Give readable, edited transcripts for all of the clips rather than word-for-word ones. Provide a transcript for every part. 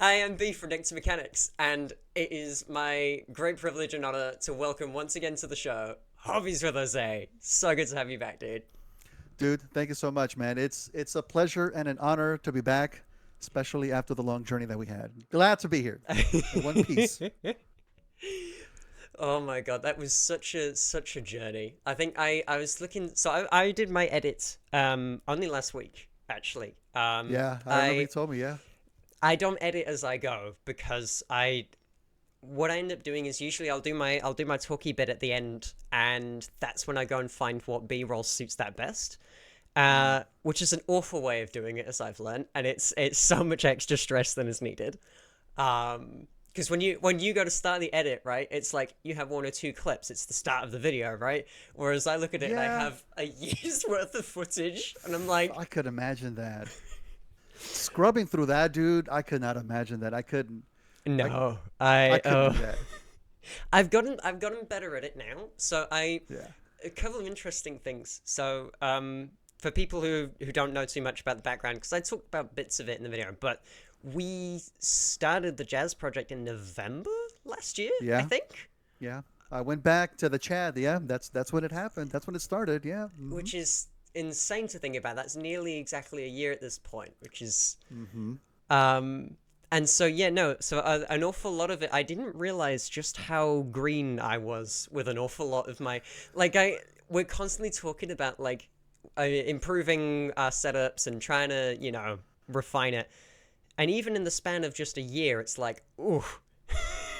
I am B for Nectar Mechanics, and it is my great privilege and honor to welcome once again to the show, Hobbies with Jose. So good to have you back, dude. Dude, thank you so much, man. It's a pleasure and an honor to be back, especially after the long journey that we had. Glad to be here in one piece. Oh my god, that was such a journey. I think I was looking, so I did my edit only last week actually. Yeah, I remember you I told me. Yeah, I don't edit as I go because I what I end up doing is usually I'll do my talky bit at the end, and that's when I go and find what B-roll suits that best. Which is an awful way of doing it, as I've learned, and it's so much extra stress than is needed. Because when you go to start the edit, right, it's like you have one or two clips. It's the start of the video, right? Whereas I look at it and I yeah. have a year's worth of footage, and I'm like, I could imagine that. Scrubbing through that, dude. I could not imagine that. I couldn't. I no, I couldn't do that. I've gotten better at it now. So Yeah. a couple of interesting things. So for people who don't know too much about the background, because I talked about bits of it in the video, but we started the jazz project in November last year, I Yeah. think, Yeah. I went back to the Chad. Yeah, that's when it happened. That's when it started. Yeah. which is insane to think about. That's nearly exactly a year at this point, which is Mm-hmm. um and so yeah, no, so an awful lot of it, I didn't realize just how green I was with an awful lot of my, like, we're constantly talking about like improving our setups and trying to, refine it. And even in the span of just a year, it's like, ooh.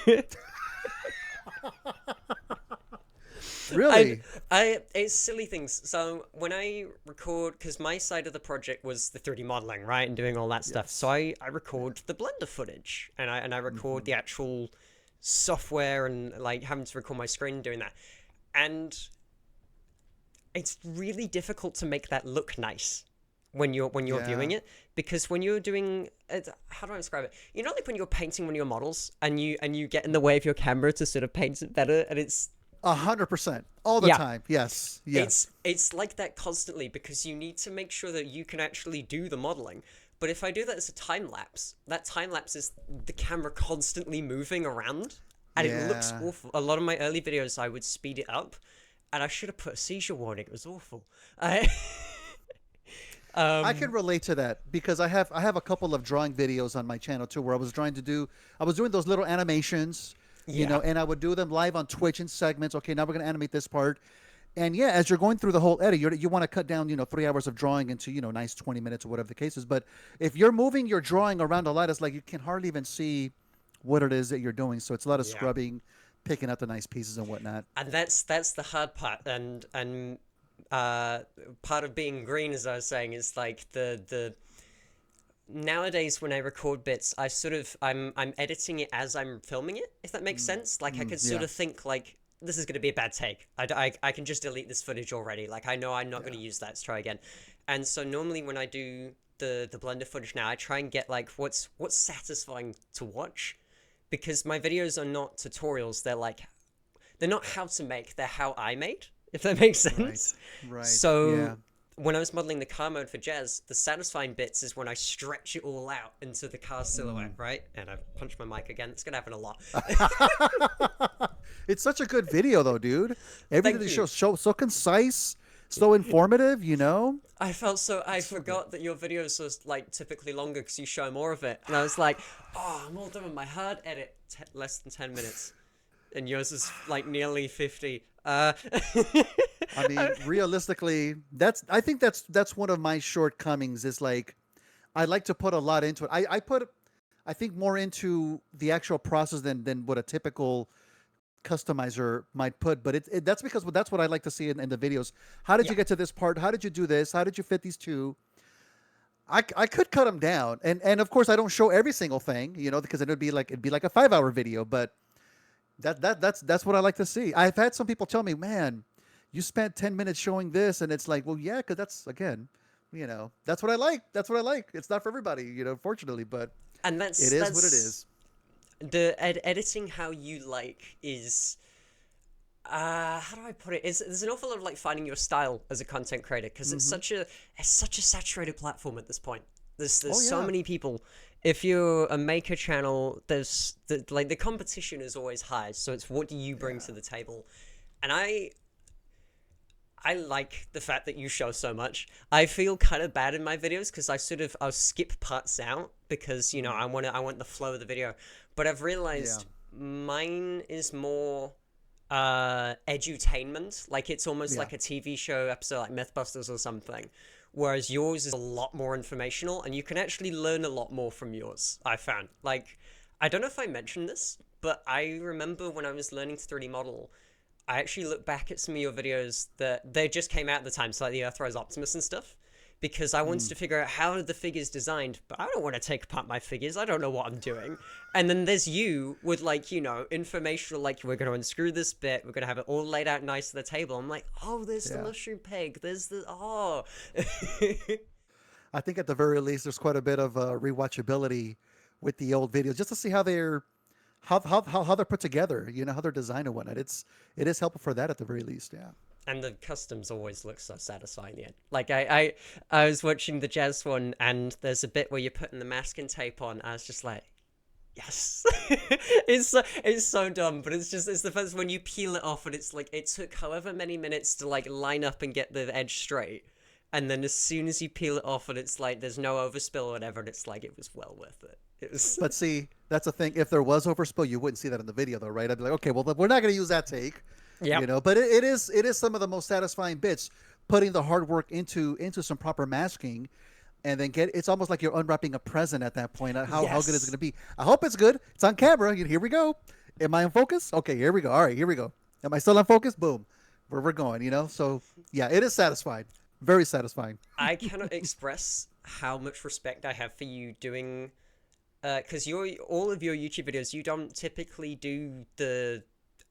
I, Really? it's silly things. So when I record, because my side of the project was the 3D modeling, right, and doing all that stuff. So Yes. I record the Blender footage, and I record Mm-hmm. the actual software, and like having to record my screen and doing that. And it's really difficult to make that look nice when you're viewing Yeah. it, because when you're doing it, how do I describe it? You know, like when you're painting one of your models and you get in the way of your camera to sort of paint it better, and it's 100%. All the yeah, time. Yes. it's Yes. it's like that constantly, because you need to make sure that you can actually do the modeling. But if I do that as a time lapse, that time lapse is the camera constantly moving around, and it looks Yeah. awful. A lot of my early videos, I would speed it up, and I should have put a seizure warning. It was awful. I I can um relate to that because I have a couple of drawing videos on my channel too where I was doing those little animations, yeah. and I would do them live on Twitch in segments. Okay, now we're gonna animate this part, and yeah, as you're going through the whole edit, you want to cut down 3 hours of drawing into nice 20 minutes or whatever the case is. But if you're moving your drawing around a lot, it's like you can hardly even see what it is that you're doing. So it's a lot of Yeah. scrubbing, picking out the nice pieces and whatnot. And that's the hard part. And uh part of being green, as I was saying, is like the nowadays when I record bits, I'm editing it as I'm filming it, if that makes sense. Like I could sort Yeah, of think like, this is going to be a bad take. I can just delete this footage already. Like I know I'm not going yeah, to use that. Let's try again. And so normally when I do the Blender footage now, I try and get like what's satisfying to watch, because my videos are not tutorials. They're not how to make, they're how I made, if that makes right, sense. right, So yeah. when I was modeling the car mode for Jazz, the satisfying bits is when I stretch it all out into the car silhouette, Mm. right? And I punched my mic again. It's gonna happen a lot. It's such a good video though, dude. Everything Thank that you. shows so concise, so informative. I So good. forgot that your videos are like typically longer because you show more of it, and I was like, oh, I'm all done with my hard edit, less than 10 minutes, and yours is like nearly 50. I mean, realistically, I think that's one of my shortcomings. Is like I like to put a lot into it. I put I think more into the actual process than what a typical customizer might put. But that's because that's what I like to see in the videos. How did Yeah, you get to this part? How did you do this? How did you fit these two? I could cut them down, and of course I don't show every single thing, because it'd be like a 5 hour video. But that's what I like to see. I've had some people tell me, man, you spent 10 minutes showing this, and it's like, well, yeah, because that's again, that's what I like. That's what I like. It's not for everybody, fortunately, but and it is what it is. the editing how you like is, how do I put it? There's an awful lot of like finding your style as a content creator, because Hmm. it's such a saturated platform at this point. There's Oh so yeah. many people, if you're a maker channel, the competition is always high. So it's what do you bring Yeah. to the table, and I like the fact that you show so much. I feel kind of bad in my videos because I'll skip parts out because Mm. I want the flow of the video. But I've Yeah. realized mine is more edutainment. Like it's almost Yeah. like a TV show episode like Mythbusters or something. Whereas yours is a lot more informational and you can actually learn a lot more from yours, I found. Like I don't know if I mentioned this, but I remember when I was learning to 3D model, I actually look back at some of your videos that they just came out at the time, so like the Earthrise Optimus and stuff, because I wanted Mm. to figure out how are the figures designed, but I don't want to take apart my figures. I don't know what I'm doing. And then there's you with like, informational, like we're going to unscrew this bit, we're going to have it all laid out nice on the table. I'm like, oh, there's the Yeah. mushroom peg, there's the, oh. I think at the very least, there's quite a bit of rewatchability with the old videos, just to see how they're how they're put together. You know, how they're designed and whatnot. It is helpful for that at the very least. Yeah. And the customs always look so satisfying in the end. Like I was watching the jazz one, and there's a bit where you're putting the masking tape on. I was just like, yes, it's so dumb, but it's the first when you peel it off, and it's like it took however many minutes to like line up and get the edge straight, and then as soon as you peel it off, and it's like there's no overspill or whatever, and it's like it was well worth it. It was But see, that's the thing. If there was overspill, you wouldn't see that in the video, though, right? I'd be like, okay, well, we're not going to use that take, you yep, know. But it is some of the most satisfying bits, putting the hard work into some proper masking, and then get. It's almost like you're unwrapping a present at that point. How good is it going yes. to be? I hope it's good. It's on camera. Here we go. Am I in focus? Okay, here we go. All right, here we go. Am I still on focus? Boom, where we're going. You know. So yeah, it is satisfying. Very satisfying. I cannot express how much respect I have for you doing because all of your YouTube videos, you don't typically do the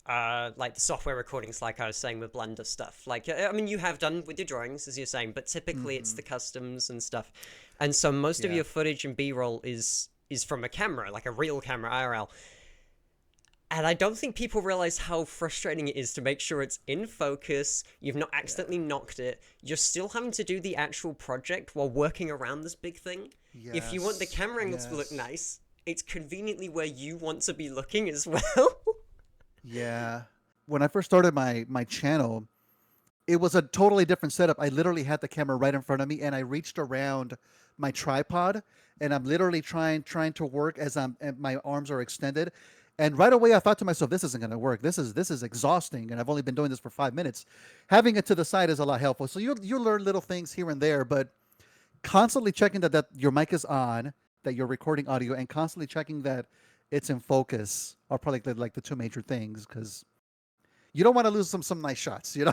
like the software recordings, like I was saying with Blender stuff. Like I mean, you have done with your drawings, as you're saying, but typically it's Hmm. the customs and stuff. And so most of Yeah. your footage and B-roll is from a camera, like a real camera IRL. And I don't think people realize how frustrating it is to make sure it's in focus. You've not Yeah. accidentally knocked it. You're still having to do the actual project while working around this big thing. If you want the Yes. camera angle to look Yes. nice, it's conveniently where you want to be looking as well. Yeah. When I first started my channel, it was a totally different setup. I literally had the camera right in front of me, and I reached around my tripod, and I'm literally trying to work as and my arms are extended. And right away, I thought to myself, "This isn't going to work. This is exhausting." And I've only been doing this for 5 minutes. Having it to the side is a lot helpful. So you learn little things here and there, but constantly checking that your mic is on, that you're recording audio, and constantly checking that it's in focus are probably like the two major things because you don't want to lose some nice shots. You know.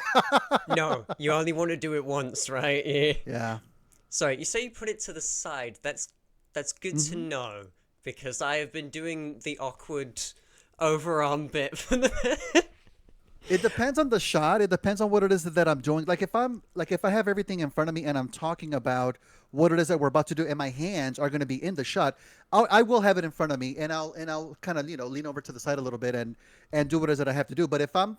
No, you only want to do it once, right? Yeah. Yeah. Sorry, you say you put it to the side. That's good to Hmm. know because I have been doing the awkward overarm bit for the. It depends on the shot. It depends on what it is that I'm doing. If I have everything in front of me and I'm talking about what it is that we're about to do, and my hands are going to be in the shot, I will have it in front of me, and I'll kind of lean over to the side a little bit and do what it is that I have to do. But if I'm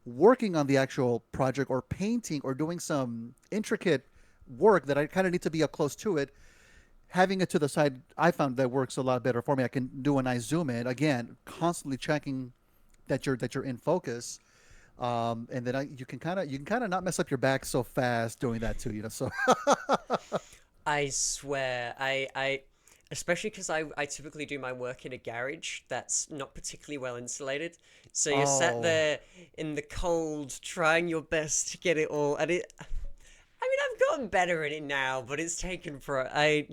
working on the actual project or painting or doing some intricate work that I kind of need to be up close to it, having it to the side, I found that works a lot better for me. I can do a nice zoom in again, constantly checking that you're in focus, and then you can kind of not mess up your back so fast doing that too. So I swear, especially because I typically do my work in a garage that's not particularly well insulated. So you're sat oh, there in the cold, trying your best to get it all, and it. I mean, I've gotten better at it now, but it's taken for I.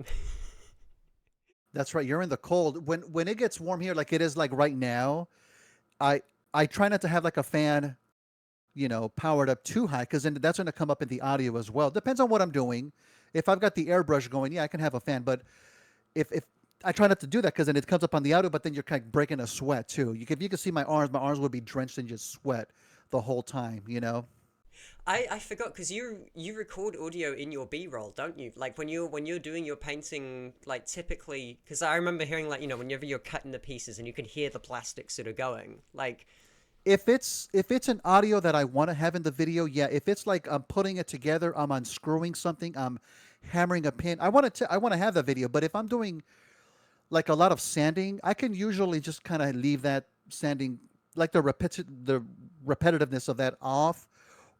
that's right. You're in the cold. When it gets warm here, like it is like right now, I I try not to have like a fan, powered up too high because then that's going to come up in the audio as well. Depends on what I'm doing. If I've got the airbrush going, yeah, I can have a fan. But if I try not to do that because then it comes up on the audio, but then you're kind of breaking a sweat too. If you can see my arms would be drenched in just sweat the whole time. I forgot because you record audio in your B-roll, don't you? Like when you're doing your painting, like typically, because I remember hearing like whenever you're cutting the pieces and you can hear the plastic sort of going. Like If it's an audio that I want to have in the video, yeah. If it's like I'm putting it together, I'm unscrewing something, I'm hammering a pin. I want to have that video. But if I'm doing like a lot of sanding, I can usually just kind of leave that sanding, like the repetitiveness of that off.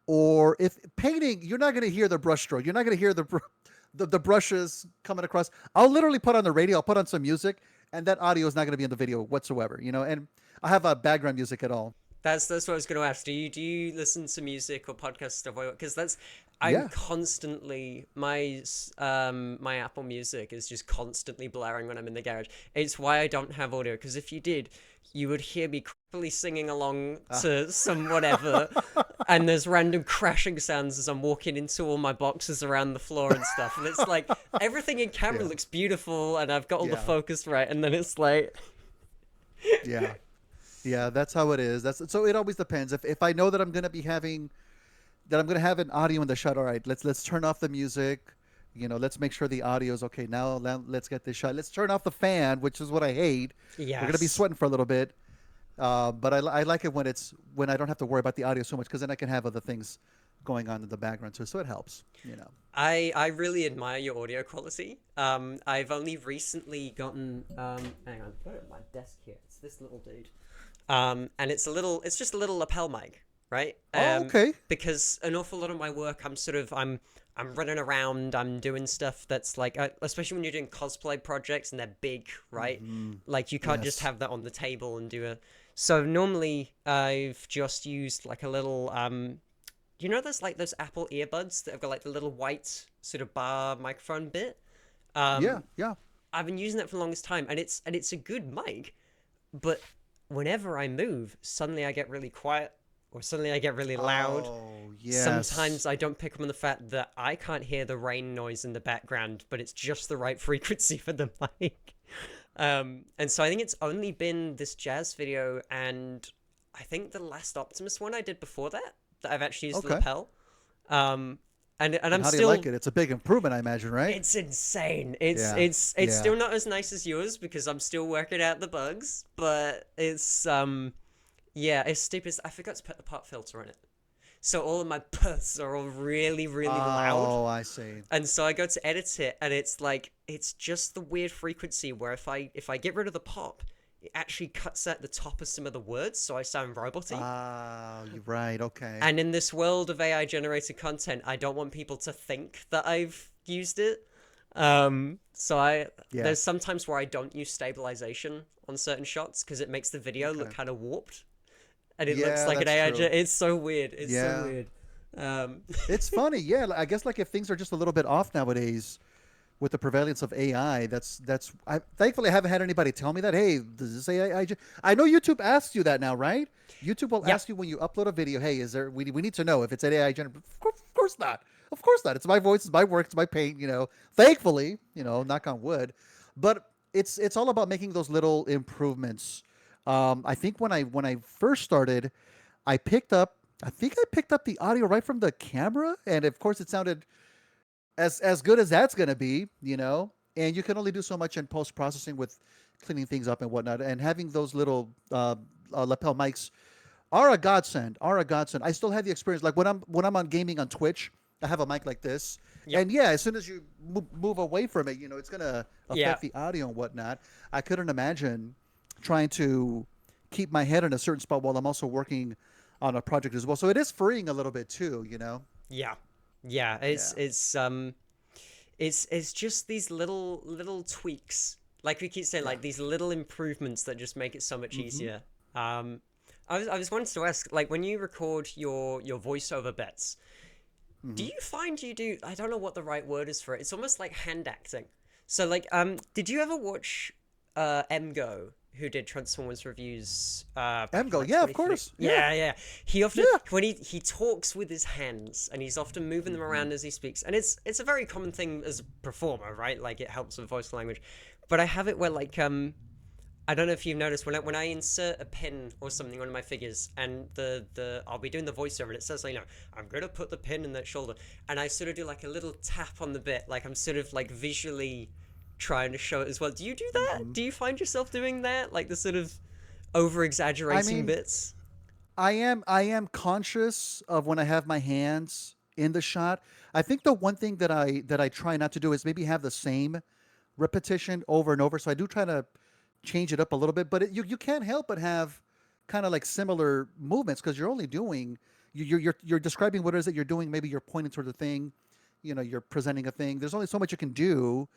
Or if painting, you're not going to hear the brush stroke. You're not going to hear the brushes coming across. I'll literally put on the radio. I'll put on some music, and that audio is not going to be in the video whatsoever. And I have a background music at all. That's what I was going to ask. Do you listen to music or podcast stuff? Because that's I'm Yeah. constantly my Apple Music is just constantly blaring when I'm in the garage. It's why I don't have audio. Because if you did, you would hear me creepily singing along to some whatever, and there's random crashing sounds as I'm walking into all my boxes around the floor and stuff. And it's like everything in camera Yeah. looks beautiful, and I've got all the Yeah. focus right, and then it's like, Yeah. Yeah, that's how it is. That's so it always depends. If I know that I'm gonna be having that I'm gonna have an audio in the shot. All right, let's turn off the music. Let's make sure the audio is okay. Now let's get this shot. Let's turn off the fan, which is what I hate. We're gonna be yes. sweating for a little bit. But I like it when I don't have to worry about the audio so much because then I can have other things going on in the background too. So it helps. I really admire your audio quality. I've only recently gotten hang on, I've got it on my desk here. It's this little dude. And it's just a little lapel mic, right? Oh, okay. Because an awful lot of my work, I'm running around, I'm doing stuff that's like, especially when you're doing cosplay projects and they're big, right? Like you can't just Yes. have that on the table and do a. So normally I've just used like a little there's like those Apple earbuds that have got like the little white sort of bar microphone bit. Yeah. Um, Yeah. I've been using that for the longest time, and it's a good mic, but whenever I move, suddenly I get really quiet, or suddenly I get really loud. Oh, Sometimes yes. I don't pick up on the fact that I can't hear the rain noise in the background, but it's just the right frequency for the mic. And so I think it's only been this jazz video, and I think the last Optimus one I did before that I've actually used the Okay. lapel. Um, and And I'm how do you like still it? It's a big improvement, I imagine, right? it's insane. It's Yeah. it's it's Yeah. still not as nice as yours because I'm still working out the bugs, but it's yeah, it's stupid. I forgot to put the pop filter on it. So all of my puffs are all really, really loud. Oh, I see. And so I go to edit it and it's like it's just the weird frequency where if I get rid of the pop, it actually cuts out the top of some of the words so I sound roboty. Ah, you're right. Okay. And in this world of AI generated content, I don't want people to think that I've used it. So Yeah. there's sometimes where I don't use stabilization on certain shots because it makes the video look Okay. kind of warped, and it looks Yeah, like an that's AI. true. It's so weird. It's so Yeah. weird. Um, It's funny. Yeah. I guess like if things are just a little bit off nowadays with the prevalence of AI, that's I thankfully I haven't had anybody tell me that. Hey, does this AI? I know YouTube asks you that now, right? YouTube will yeah, ask you when you upload a video. Hey, is there? We need to know if it's an AI generated. Of course not. Of course not. It's my voice. It's my work. It's my paint. Thankfully, knock on wood. But it's all about making those little improvements. I think when I first started, I picked up. I think I picked up the audio right from the camera, and of course, it sounded as good as that's gonna be. And you can only do so much in post processing with cleaning things up and whatnot. And having those little lapel mics are a godsend. Are a godsend. I still have the experience. Like when I'm on gaming on Twitch, I have a mic like this, yep, and yeah, as soon as you move away from it, it's gonna yeah. affect the audio and whatnot. I couldn't imagine trying to keep my head in a certain spot while I'm also working on a project as well. So it is freeing a little bit too. Yeah, yeah. Yeah. It's just these little tweaks, like we keep saying, Yeah. like these little improvements that just make it so much Hmm. easier. I was wanting to ask, like when you record your voiceover bits, do Hmm. you find you do? I don't know what the right word is for it. It's almost like hand acting. So like, did you ever watch Mgo, who did Transformers reviews back in Go. like Yeah, of 23? course. Yeah. Yeah, yeah. He often Yeah. when he talks with his hands and he's often moving them Hmm. around as he speaks. And it's a very common thing as a performer, right? Like it helps with voice language. But I have it where like I don't know if you've noticed when I insert a pin or something on my figures and the I'll be doing the voiceover and it says like, I'm gonna put the pin in that shoulder and I sort of do like a little tap on the bit like I'm sort of like visually trying to show it as well. Do you do that? Hmm. Do you find yourself doing that? Like the sort of over I exaggerating mean, bits? I am conscious of when I have my hands in the shot. I think the one thing that I try not to do is maybe have the same repetition over and over. So I do try to change it up a little bit, but you can't help but have kind of like similar movements because you're only doing you're describing what it is that you're doing. Maybe you're pointing toward the thing, you're presenting a thing. There's only so much you can do.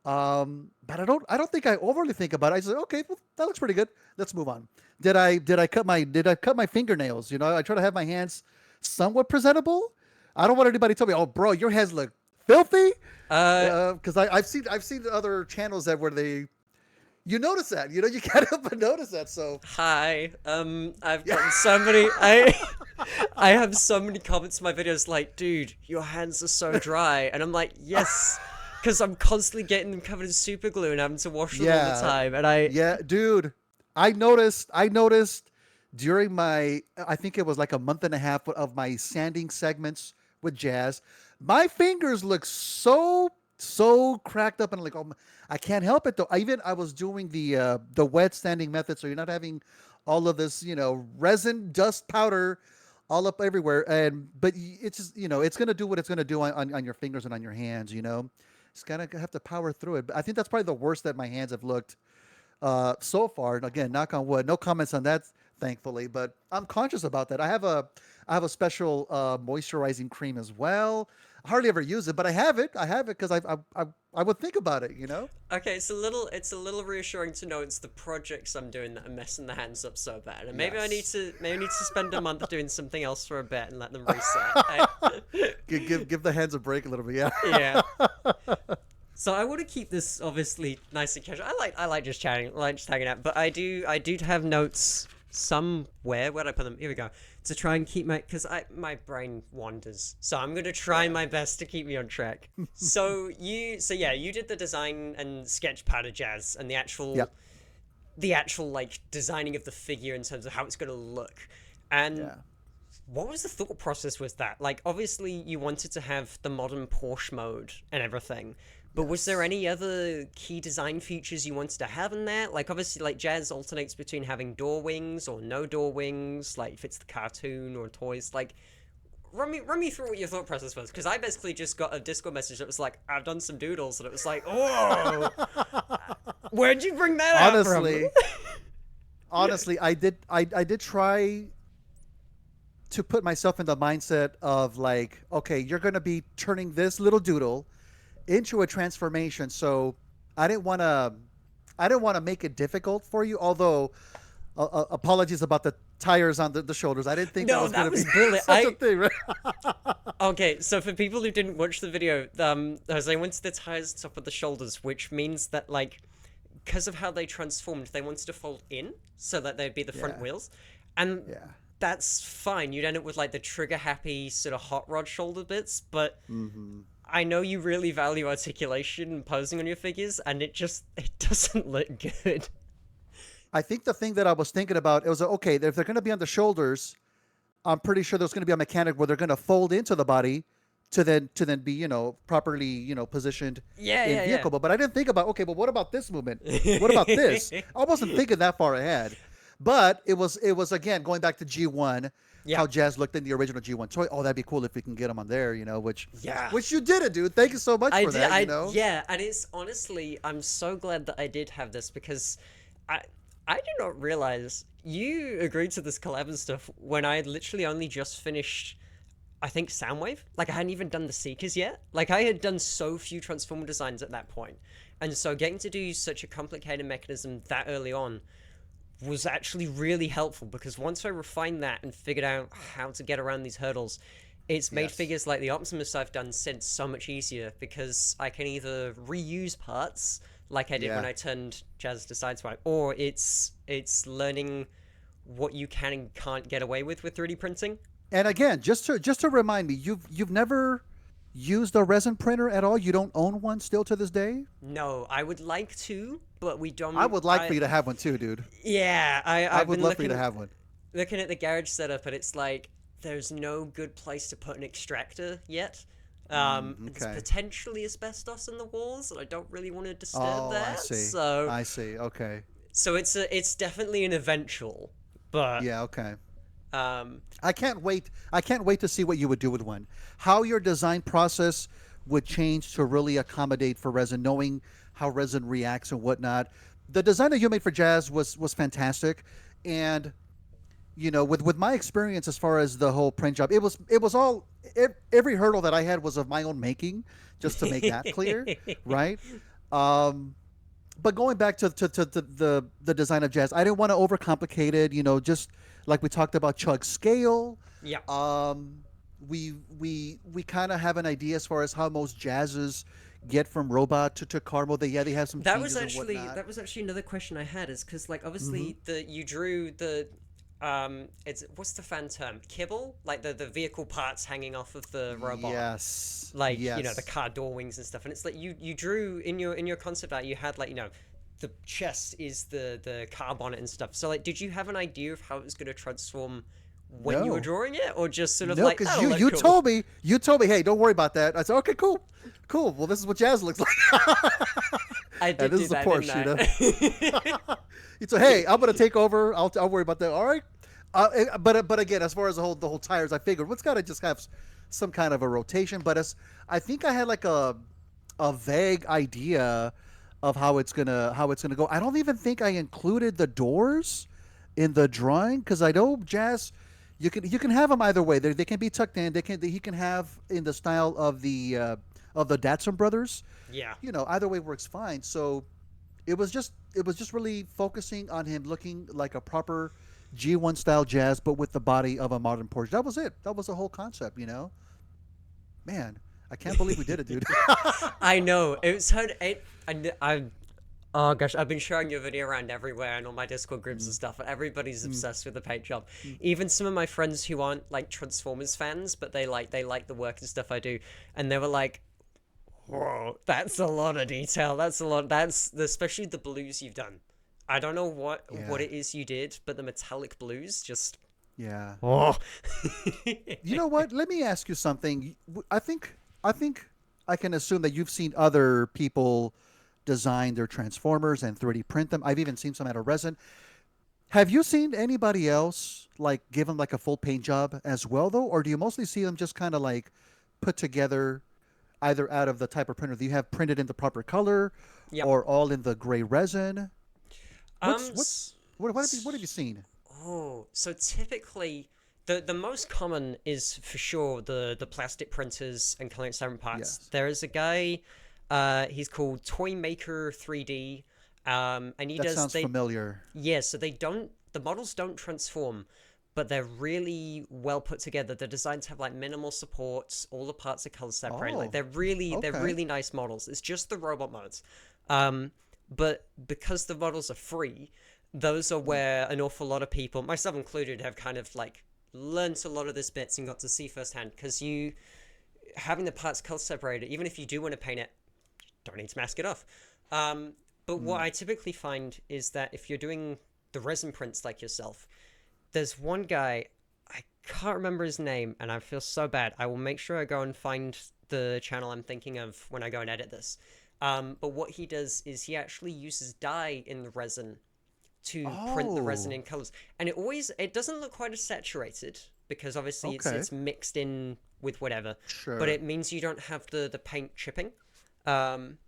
But I don't think I overly think about it. I just okay, well, that looks pretty good. Let's move on. Did I cut my fingernails? I try to have my hands somewhat presentable. I don't want anybody to tell me, oh, bro, your hands look filthy. Uh, Because I've seen other channels that where you notice that you can't help but notice that. So Hi. I've gotten so many. I have so many comments in my videos like, dude, your hands are so dry, and I'm like, yes, because I'm constantly getting them covered in super glue and having to wash them all the yeah, time, and I. yeah, dude. I noticed during I think it was like a month and a half of my sanding segments with Jazz, my fingers look so cracked up and like, oh, I can't help it though. I was doing the wet sanding method, so you're not having all of this resin dust powder all up everywhere. And but it's just it's gonna do what it's gonna do on your fingers and on your hands. It's gonna have to power through it. But I think that's probably the worst that my hands have looked so far. And again, knock on wood, no comments on that, thankfully. But I'm conscious about that. I have a special moisturizing cream as well. I hardly ever use it, but I have it. I have it because I would think about it. Okay, it's a little reassuring to know it's the projects I'm doing that are messing the hands up so bad, and Yes. maybe I need to spend a month doing something else for a bit and let them reset. Give the hands a break a little bit. Yeah. Yeah. So I want to keep this obviously nice and casual. I like just chatting, I like just hanging out, but I do have notes somewhere. Where'd I put them? Here we go. To try and keep my brain wanders. So I'm gonna try my best to keep me on track. So you did the design and sketch pad of Jazz and the actual Yep. the actual like designing of the figure in terms of how it's gonna look. And Yeah. what was the thought process with that? Like, obviously, you wanted to have the modern Porsche mode and everything, but was there Yes. any other key design features you wanted to have in there? Like, obviously, like Jazz alternates between having door wings or no door wings, like if it's the cartoon or toys. Like, run me through what your thought process was, because I basically just got a Discord message that was like, "I've done some doodles," and it was like, "Oh, where'd you bring that out from?" honestly, honestly, I did try to put myself in the mindset of like, okay, you're gonna be turning this little doodle into a transformation. So I didn't want to, I didn't want to make it difficult for you. Although, apologies about the tires on the shoulders. I didn't think that No, was gonna that be was brilliant. such a thing. Right? Okay, so for people who didn't watch the video, Jose went to the tires top of the shoulders, which means that like, because of how they transformed, they wanted to fold in so that they'd be the front Yeah. wheels, and Yeah. that's fine. You'd end up with like the trigger happy sort of hot rod shoulder bits, but Hmm. I know you really value articulation and posing on your figures, and it doesn't look good. I think the thing that I was thinking about, it was okay, if they're going to be on the shoulders, I'm pretty sure there's going to be a mechanic where they're going to fold into the body to then be properly positioned Yeah, in yeah, vehicle. But I didn't think about, okay, but what about this movement? What about this? yeah. I wasn't thinking that far ahead. But it was again going back to G1, Yeah, how Jazz looked in the original G1 toy. Oh, that'd be cool if we can get him on there, which yeah. which you did it, dude. Thank you so much I for did. that. Yeah, and it's honestly, I'm so glad that I did have this, because I I did not realize you agreed to this collab and stuff when I had literally only just finished, I think, Soundwave. Like, I hadn't even done the Seekers yet. Like, I had done so few Transformer designs at that point, and so getting to do such a complicated mechanism that early on was actually really helpful, because once I refined that and figured out how to get around these hurdles, it's made Yes. figures like the Optimus I've done since so much easier, because I can either reuse parts like I did when Yeah. I turned Jazz to Sideswipe, or it's learning what you can and can't get away with 3D printing. And again, just to remind me, you've never used a resin printer at all. You don't own one still to this day. No, I would like to, but we don't. I would like for you to have one too, dude. Yeah, I I've would been love for you to looking have one. looking at the garage setup, and it's like there's no good place to put an extractor yet. There's Okay. potentially asbestos in the walls, and I don't really want to disturb Oh, I that. see. So, I see. Okay. so it's definitely an eventual, but Yeah. Okay. um, I can't wait. I can't wait to see what you would do with one. How your design process would change to really accommodate for resin, knowing how resin reacts and whatnot. The design that you made for Jazz was fantastic, and with my experience as far as the whole print job, it was all every hurdle that I had was of my own making, just to make that clear, right? Um, but going back to the design of Jazz, I didn't want to overcomplicate it. Just like we talked about Chug's scale. Yeah. Um, we kind of have an idea as far as how most jazzes get from robot to Carmo. They have some changes and whatnot. That was actually another question I had, is because like Hmm. obviously the you drew the it's what's the fan term, kibble, like the vehicle parts hanging off of the robot, Yes, like the yes. car door wings and stuff, and it's like you drew in your concept art, you had like the chest is the car bonnet and stuff. So like, did you have an idea of how it was going to transform when you were No, drawing it, or just sort of no, like, because that'll you look you cool? told me you told me, hey, don't worry about that. I said, okay, cool, cool. Well, this is what jazz looks like, I and did this do is a that, didn't Porsche. I? He said, hey, I'm gonna take over. I'll worry about that. All right. But again, as far as the whole tires, I figured what's got to just have some kind of a rotation. But as I think I had like a vague idea of how it's gonna go. I don't even think I included the doors in the drawing because I know Jazz. You can have them either way. They can be tucked in. He can have in the style of the Datsun brothers. Yeah. Either way works fine. So it was just really focusing on him looking like a proper G1 style jazz, but with the body of a modern Porsche. That was it. That was the whole concept. Man, I can't believe we did it, dude. I know. It's hard. I oh gosh, I've been showing your video around everywhere and all my Discord groups and stuff, and everybody's obsessed with the paint job. Even some of my friends who aren't like Transformers fans, but they like the work and stuff I do, and they were like, "Whoa, that's a lot of detail. That's a lot. That's especially the blues you've done. I don't know what Yeah, it is you did, but the metallic blues just yeah. oh." You know what? Let me ask you something. I think I can assume that you've seen other people design their Transformers and 3D print them. I've even seen some out of resin. Have you seen anybody else like give them like a full paint job as well, though, or do you mostly see them just kind of like put together either out of the type of printer that you have printed in the proper color, Yep. or all in the gray resin? What's Um. what's what have you seen? So typically, the most common is for sure the plastic printers and coloring seven parts. Yes, There is a guy, he's called Toy Maker 3D, and he that does sounds they familiar. yeah. So the models don't transform, but they're really well put together. The designs have like minimal supports. All the parts are color separated. Like Oh, they're okay. really nice models. It's just the robot modes. Um, but because the models are free, those are Mm. where an awful lot of people, myself included, have kind of like learnt a lot of this bits and got to see firsthand. Because you having the parts color separated, even if you do want to paint it, don't need to mask it off. Um, but what Mm. I typically find is that if you're doing the resin prints like yourself, there's one guy, I can't remember his name, and I feel so bad. I will make sure I go and find the channel I'm thinking of when I go and edit this. But what he does is he actually uses dye in the resin to print the resin Oh, in colors, and it doesn't look quite as saturated because obviously it's okay. it's mixed in with whatever, but Sure. it means you don't have the paint chipping. Um,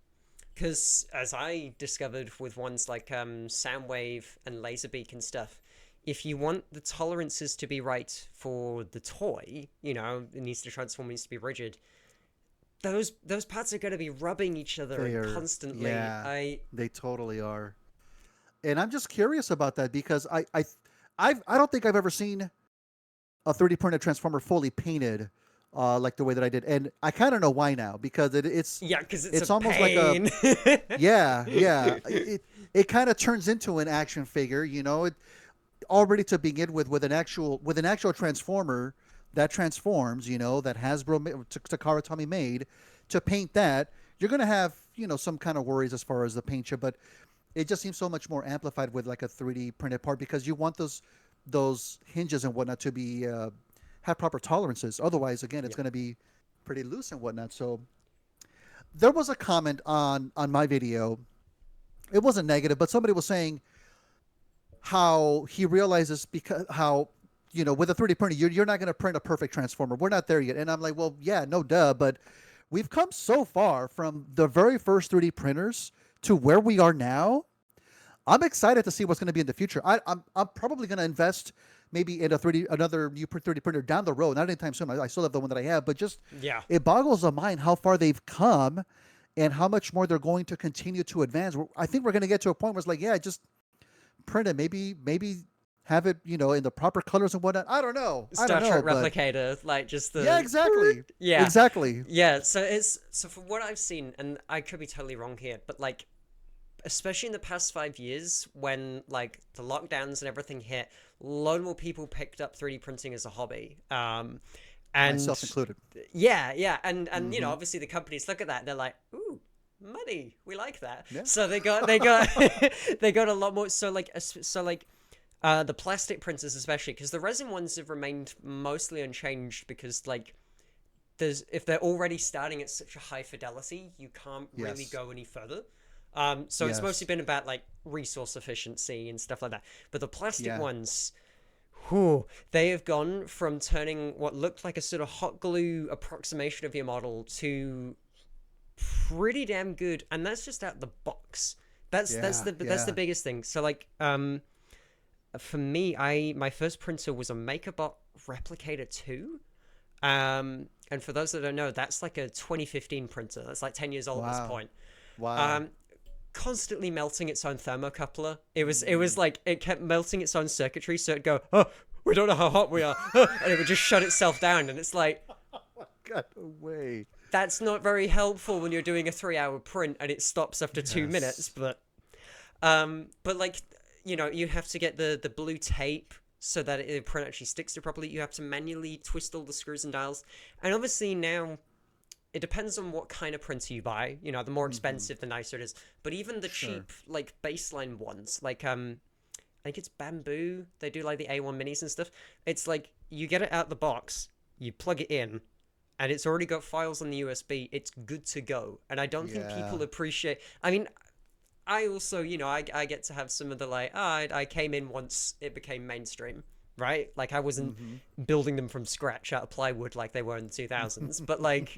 because as I discovered with ones like Soundwave and Laserbeak and stuff, if you want the tolerances to be right for the toy, it needs to transform, it needs to be rigid. Those parts are going to be rubbing each other and They're constantly. yeah, I they totally are. And I'm just curious about that because I don't think I've ever seen a 3D printed transformer fully painted like the way that I did. And I kind of know why now because Yeah, because it's a it's almost like a pain. yeah, yeah. It kind of turns into an action figure. It already to begin with an actual transformer that transforms, that Takara Tomy made to paint that. You're gonna have some kind of worries as far as the paint chip, but it just seems so much more amplified with like a 3D printed part because you want those hinges and whatnot to be have proper tolerances. Otherwise, again, it's Yeah. going to be pretty loose and whatnot. So there was a comment on my video. It wasn't negative, but somebody was saying how he realizes because how with a 3D printer you're not going to print a perfect transformer. We're not there yet, and I'm like, well, yeah, no duh, but we've come so far from the very first 3D printers to where we are now, I'm excited to see what's going to be in the future. I'm probably going to invest maybe in a 3D another new 3D printer down the road. Not anytime soon. I still have the one that I have, but just Yeah. it boggles the mind how far they've come and how much more they're going to continue to advance. I think we're going to get to a point where it's like, yeah, just print it. Maybe have it, in the proper colors and whatnot. I don't know. I don't Star know, Trek but Replicator, like just yeah, the exactly, yeah. exactly. Yeah, so from what I've seen, and I could be totally wrong here, but like especially in the past 5 years when like the lockdowns and everything hit, a lot more people picked up 3D printing as a hobby. Myself And included. yeah, and Hmm. obviously the companies look at that and they're like, ooh, money, we like that. Yeah. So they got they got a lot more. So the plastic printers especially, because the resin ones have remained mostly unchanged because like there's if they're already starting at such a high fidelity, you can't really Yes. go any further. So it's mostly Yes. been about like resource efficiency and stuff like that. But the plastic Yeah. ones, whew, they have gone from turning what looked like a sort of hot glue approximation of your model to pretty damn good, and that's just out the box. That's Yeah. the Yeah. biggest thing. So like for me, I my first printer was a MakerBot Replicator 2. And for those that don't know, that's like a 2015 printer. That's like 10 years old at this Wow. point. Wow. Um, Constantly melting its own thermocoupler. It was like it kept melting its own circuitry, so it'd go, oh, we don't know how hot we are, and it would just shut itself down. And it's like Got away. that's not very helpful when you're doing a 3-hour print and it stops after 2 minutes. Yes. But like you have to get the blue tape so that the print actually sticks to properly. You have to manually twist all the screws and dials, and obviously now it depends on what kind of printer you buy. The more Hmm. expensive, the nicer it is. But even the Sure. cheap, like baseline ones, like I think it's Bamboo. They do like the A1 minis and stuff. It's like you get it out the box, you plug it in, and it's already got files on the USB. It's good to go. And I don't think Yeah. people appreciate. I mean, I also, I get to have some of the like, I came in once it became mainstream, right? Like I wasn't Hmm. building them from scratch out of plywood like they were in the 2000s, but like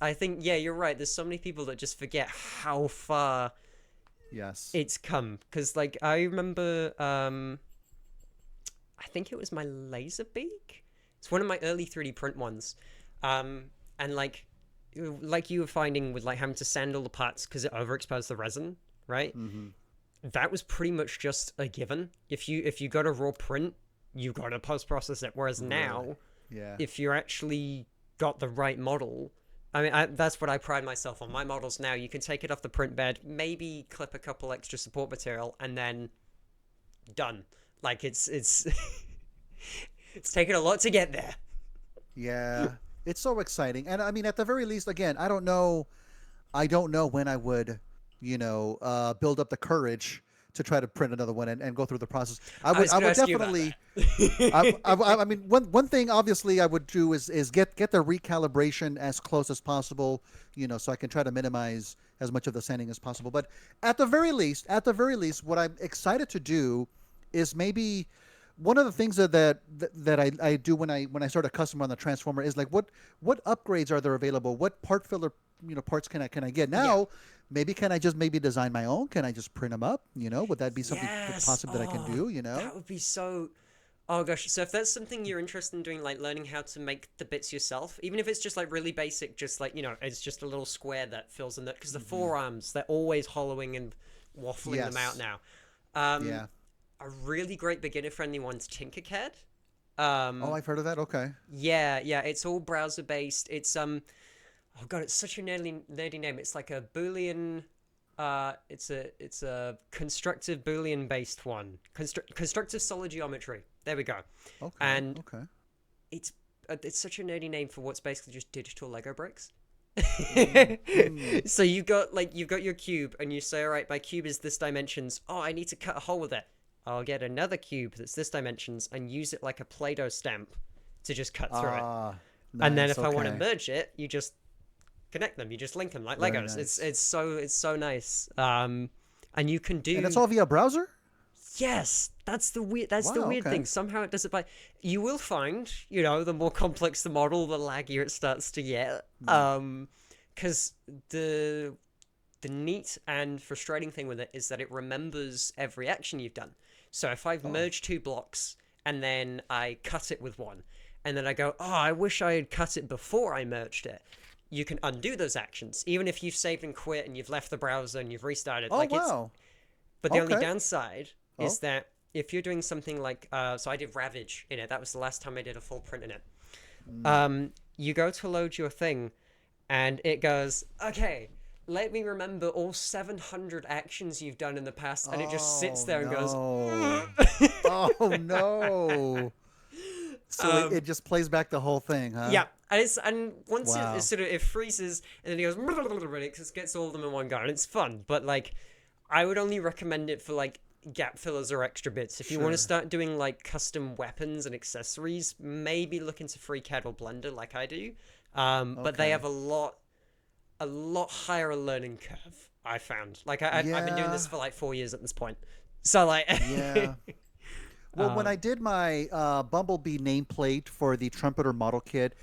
I think, yeah, you're right. There's so many people that just forget how far Yes. it's come. Because, like, I remember, I think it was my Laserbeak. It's one of my early 3D print ones. And, like you were finding with, like, having to sand all the parts because it overexposed the resin, right? Hmm. That was pretty much just a given. If you got a raw print, you got to post-process it. Whereas Really. now, Yeah. if you actually got the right model, I mean, that's what I pride myself on. My models now, you can take it off the print bed, maybe clip a couple extra support material, and then done. Like it's it's taken a lot to get there. Yeah. It's so exciting, and I mean, at the very least, again, I don't know. I don't know when I would, build up the courage to try to print another one and go through the process. I I would. was I gonna would ask you about definitely. that. I mean, one thing obviously I would do is get the recalibration as close as possible, so I can try to minimize as much of the sanding as possible. But at the very least, what I'm excited to do is maybe one of the things that I do when I start a custom on the transformer is like what upgrades are there available? What part filler parts can I get Yeah. now? Maybe can I just maybe design my own? Can I just print them up? Would that be something Yes. possible that I can Oh, do? that would be so. Oh gosh. So if that's something you're interested in doing, like learning how to make the bits yourself, even if it's just like really basic, just like it's just a little square that fills in that because the Hmm. forearms they're always hollowing and waffling them out Yes. now. Um, Yeah. a really great beginner friendly one's Tinkercad. Oh, Um, I've heard of that. Okay. yeah, it's all browser based. It's oh god, it's such a nerdy name. It's like a Boolean. It's a constructive Boolean based one. Constructive solid geometry. There we go. Okay. And Okay. it's it's such a nerdy name for what's basically just digital Lego bricks. Mm, mm. So you've got your cube and you say, all right, my cube is this dimensions. Oh, I need to cut a hole with it. I'll get another cube that's this dimensions and use it like a Play-Doh stamp to just cut through it. Ah, And then nice. if I want to Okay. merge it, you just connect them. You just link them like Very Legos. It's nice. it's so it's so nice. And you can And it's do all via browser? yes. That's the weird Wow, okay. thing. Somehow it does it by. You will find, the more complex the model, the laggier it starts to get. Hmm. Because the the neat and frustrating thing with it is that it remembers every action you've done. So if I've Oh. merged two blocks and then I cut it with one, and then I go, oh, I wish I had cut it before I merged it, you can undo those actions. Even if you've saved and quit and you've left the browser and you've restarted. Oh Like it's, wow. but the only Okay. downside Oh. is that if you're doing something like, so I did Ravage in it. That was the last time I did a full print in it. Mm. You go to load your thing, and it goes, okay, let me remember all 700 actions you've done in the past, and it just sits Oh there and goes, no. Oh no. So it um, just plays back the whole thing, huh? yeah, and once it Wow. sort of it freezes, and then it goes, and it just gets all of them in one go, and it's fun. But like, I would only recommend it for like gap fillers or extra bits. If you want to Sure. start doing like custom weapons and accessories, maybe look into FreeCAD or Blender like I do. But they Okay. have a lot higher learning curve. I found like I've been doing Yeah. this for like 4 years at this point, so like, Yeah. Well, when I um, did my Bumblebee nameplate for the trumpeter model kit,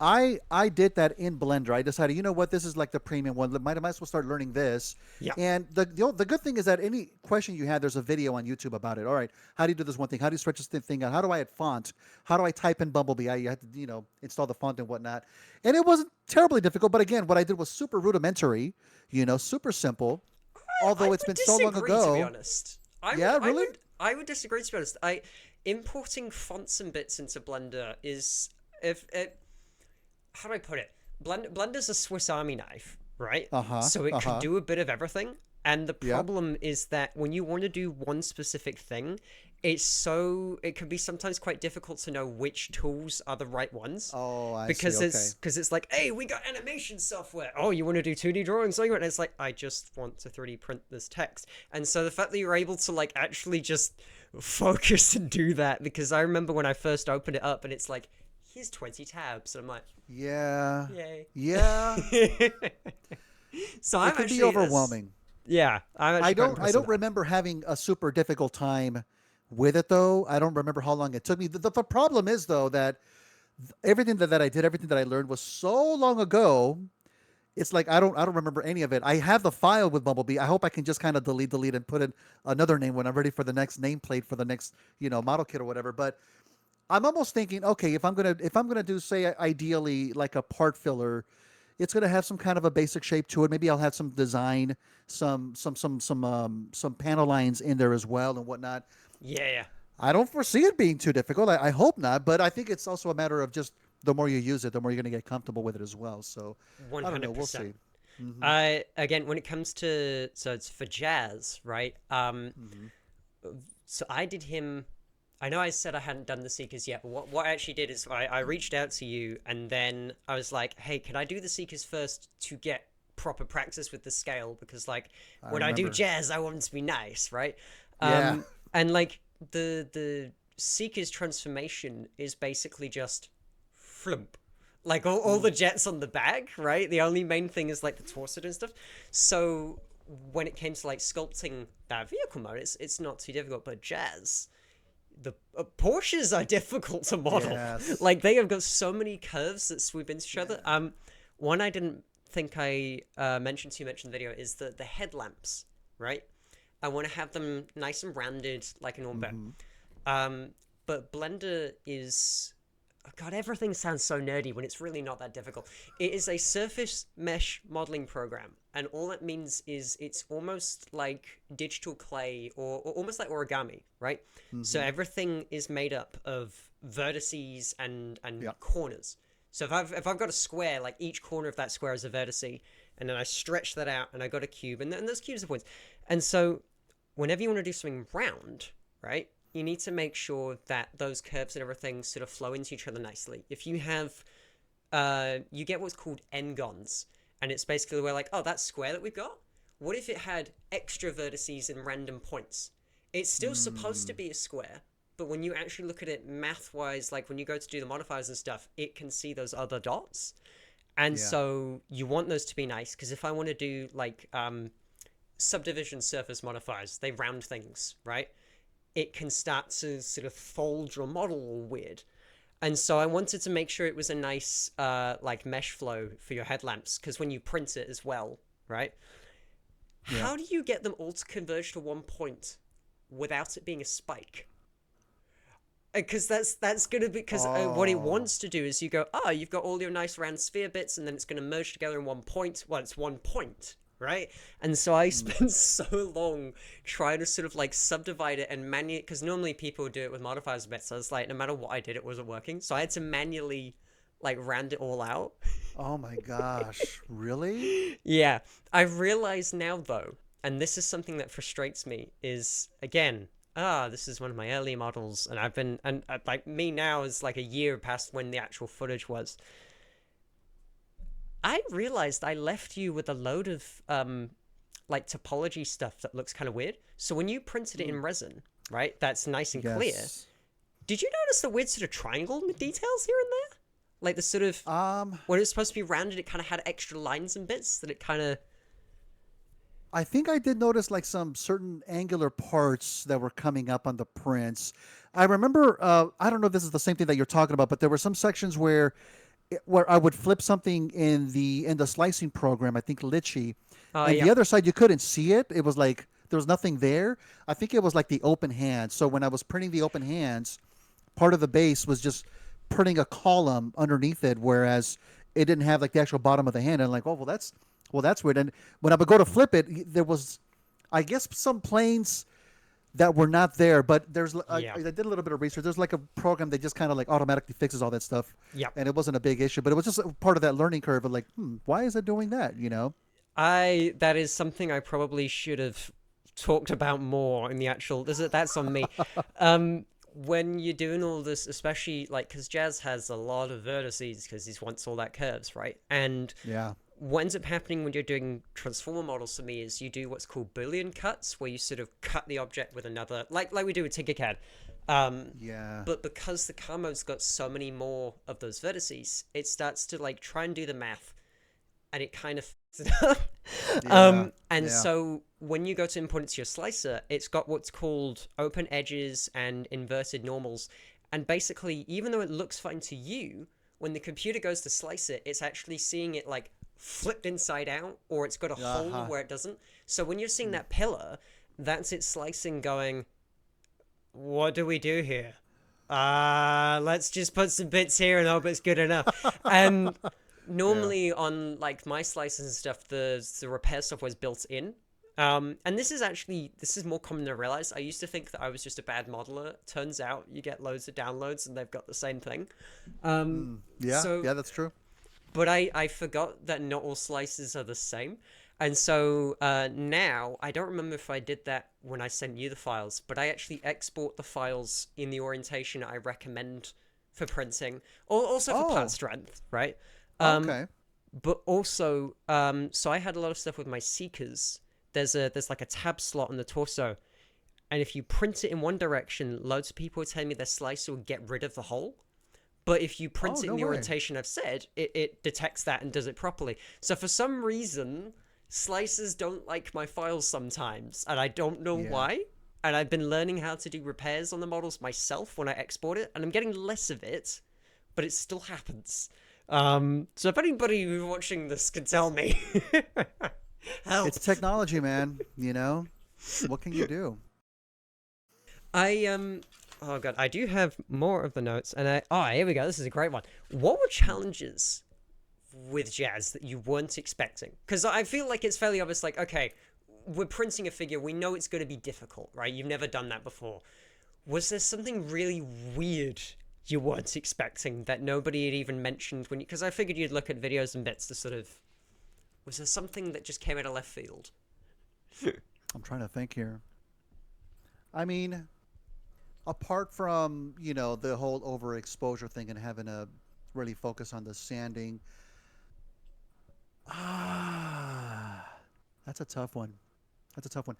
I did that in Blender. I decided, you know what, this is like the premium one. Might as well start learning this. yeah, And the good thing is that any question you had, there's a video on YouTube about it. All right, how do you do this one thing? How do you stretch this thing out? How do I add font? How do I type in Bumblebee? I had to install the font and whatnot. And it wasn't terribly difficult. But again, what I did was super rudimentary. Super simple. I Although it's would been so long disagree to be ago. honest. Yeah, really. I would disagree to be honest. I Importing fonts and bits into Blender is if it how do I put it? Blender's a Swiss Army knife, right? Uh huh. So it Uh can huh. do a bit of everything. And the Yeah. problem is that when you want to do one specific thing, it can be sometimes quite difficult to know which tools are the right ones Oh, I see. because Okay. it's like, hey, we got animation software. Oh, you want to do 2D drawings? Oh, you want? And it's like, I just want to 3D print this text. And so the fact that you're able to like actually just focus and do that, because I remember when I first opened it up and it's like, here's 20 tabs, and I'm like, Yeah. yay. Yeah. So It I'm can be actually overwhelming. yeah, I'm I actually quite don't I impressed with don't that. remember having a super difficult time with it though. I don't remember how long it took me. The problem is though that everything that I did, everything that I learned was so long ago. It's like I don't remember any of it. I have the file with Bumblebee. I hope I can just kind of delete and put in another name when I'm ready for the next nameplate for the next, model kit or whatever. But I'm almost thinking, okay, if I'm gonna do, say, ideally like a part filler, it's gonna have some kind of a basic shape to it. Maybe I'll have some design, some panel lines in there as well and whatnot. Yeah, I don't foresee it being too difficult. I hope not, but I think it's also a matter of just the more you use it, the more you're gonna get comfortable with it as well. So I don't know. We'll 100%. see. Hmm. Again, when it comes to so it's for jazz, right? Hmm. So I did him. I know I said I hadn't done the Seekers yet, but what I actually did is I reached out to you and then I was like, hey, can I do the Seekers first to get proper practice with the scale? Because like I when I do remember. jazz, I want it to be nice, right? Yeah. And like the Seekers transformation is basically just flump. Like all the jets on the back, right? The only main thing is like the torso and stuff. So when it came to like sculpting that vehicle mode, it's not too difficult. But jazz, the Porsches are difficult to model. Yes. Like they have got so many curves that sweep into each other. One I didn't think I mentioned too much in the video is the headlamps, right? I want to have them nice and rounded like an Orbo. Hmm. But Blender is, oh God, everything sounds so nerdy when it's really not that difficult. It is a surface mesh modeling program, and all that means is it's almost like digital clay or almost like origami, right? So Hmm. everything is made up of vertices and Yeah. corners. So if I've got a square, like each corner of that square is a vertice, and then I stretch that out and I got a cube, and those cubes are points. And so whenever you want to do something round, right, you need to make sure that those curves and everything sort of flow into each other nicely. If you have, you get what's called n-gons, and it's basically where like, oh, that square that we've got, what if it had extra vertices and random points? It's still supposed to Mm. be a square, but when you actually look at it math-wise, like when you go to do the modifiers and stuff, it can see those other dots. And Yeah. so you want those to be nice, because if I want to do like subdivision surface modifiers, they round things, right? It can start to sort of fold your model all weird. And so I wanted to make sure it was a nice like mesh flow for your headlamps, because when you print it as well, right? Yeah. How do you get them all to converge to one point without it being a spike? Because that's gonna be because what it Oh. wants to do is you go, oh, you've got all your nice round sphere bits, and then it's gonna merge together in one point. Well, it's one point, right? And so I Mm. spent so long trying to sort of like subdivide it and manually, because normally people do it with modifiers bits. So it's like no matter what I did, it wasn't working. So I had to manually like round it all out. Oh my gosh. Really? Yeah, I realize now though, and this is something that frustrates me, is again, this is one of my early models, and I've been, and like me now is like a year past when the actual footage was. I realized I left you with a load of like topology stuff that looks kind of weird. So when you printed it Mm. in resin, right, that's nice and clear. Yes. Did you notice the weird sort of triangle details here and there? Like the sort of Um, when it's supposed to be rounded, it kind of had extra lines and bits that it kind of. I think I did notice like some certain angular parts that were coming up on the prints. I remember, I don't know if this is the same thing that you're talking about, but there were some sections where where I would flip something in the slicing program, I think Litchi, Oh and yeah, the other side you couldn't see it. It was like there was nothing there. I think it was like the open hand. So when I was printing the open hands, part of the base was just printing a column underneath it, whereas it didn't have like the actual bottom of the hand. And I'm like, oh well that's weird. And when I would go to flip it, there was, I guess, some planes that were not there. But yeah, I did a little bit of research. There's like a program that just kind of like automatically fixes all that stuff, yeah. and it wasn't a big issue. But it was just a part of that learning curve of like, why is it doing that? You know? I that is something I probably should have talked about more in the actual. That's on me. When you're doing all this, especially like because Jazz has a lot of vertices because he wants all that curves, right? And Yeah. what ends up happening when you're doing transformer models for me is you do what's called Boolean cuts, where you sort of cut the object with another, like we do with Tinkercad. Yeah. But because the car mode's got so many more of those vertices, it starts to like try and do the math and it kind of fucks it up. Yeah. And Yeah. so when you go to import it to your slicer, it's got what's called open edges and inverted normals. And basically, even though it looks fine to you, when the computer goes to slice it, it's actually seeing it like flipped inside out, or it's got a hole Uh-huh. where it doesn't. So when you're seeing Mm. that pillar, that's it slicing going, what do we do here? Let's just put some bits here and hope it's good enough. And Yeah. normally on like my slices and stuff, the repair software is built in. And this is more common than I realized. I used to think that I was just a bad modeler. Turns out you get loads of downloads and they've got the same thing. Yeah. So Yeah. That's true. but I forgot that not all slices are the same. And so now, I don't remember if I did that when I sent you the files, but I actually export the files in the orientation I recommend for printing, or also for part Oh. strength, right? Um, Okay. but also, so I had a lot of stuff with my seekers. There's like a tab slot on the torso, and if you print it in one direction, loads of people are telling me their slicer will get rid of the hole. But if you Oh, print it in no the way. orientation I've said, it detects that and does it properly. So for some reason, slicers don't like my files sometimes, and I don't know Yeah. why. And I've been learning how to do repairs on the models myself when I export it, and I'm getting less of it, but it still happens. So if anybody who's watching this can tell me, help. It's technology, man. You know, what can you do? I oh god, I do have more of the notes, and here we go. This is a great one. What were challenges with Jazz that you weren't expecting? Because I feel like it's fairly obvious. Like, okay, we're printing a figure. We know it's going to be difficult, right? You've never done that before. Was there something really weird you weren't expecting that nobody had even mentioned when you? Because I figured you'd look at videos and bits to sort of. Was there something that just came out of left field? I'm trying to think here. I mean, apart from the whole overexposure thing and having to really focus on the sanding, ah, that's a tough one. That's a tough one.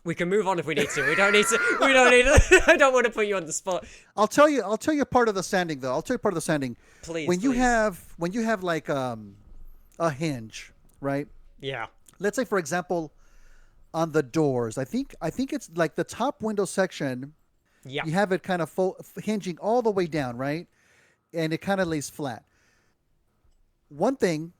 We can move on if we need to. We don't need to. We don't need to. I don't want to put you on the spot. I'll tell you. I'll tell you part of the sanding though. I'll tell you part of the sanding. Please, When you please. have like a hinge, right? Yeah. Let's say for example on the doors. I think it's like the top window section. Yeah. You have it kind of hinging all the way down, right? And it kind of lays flat. One thing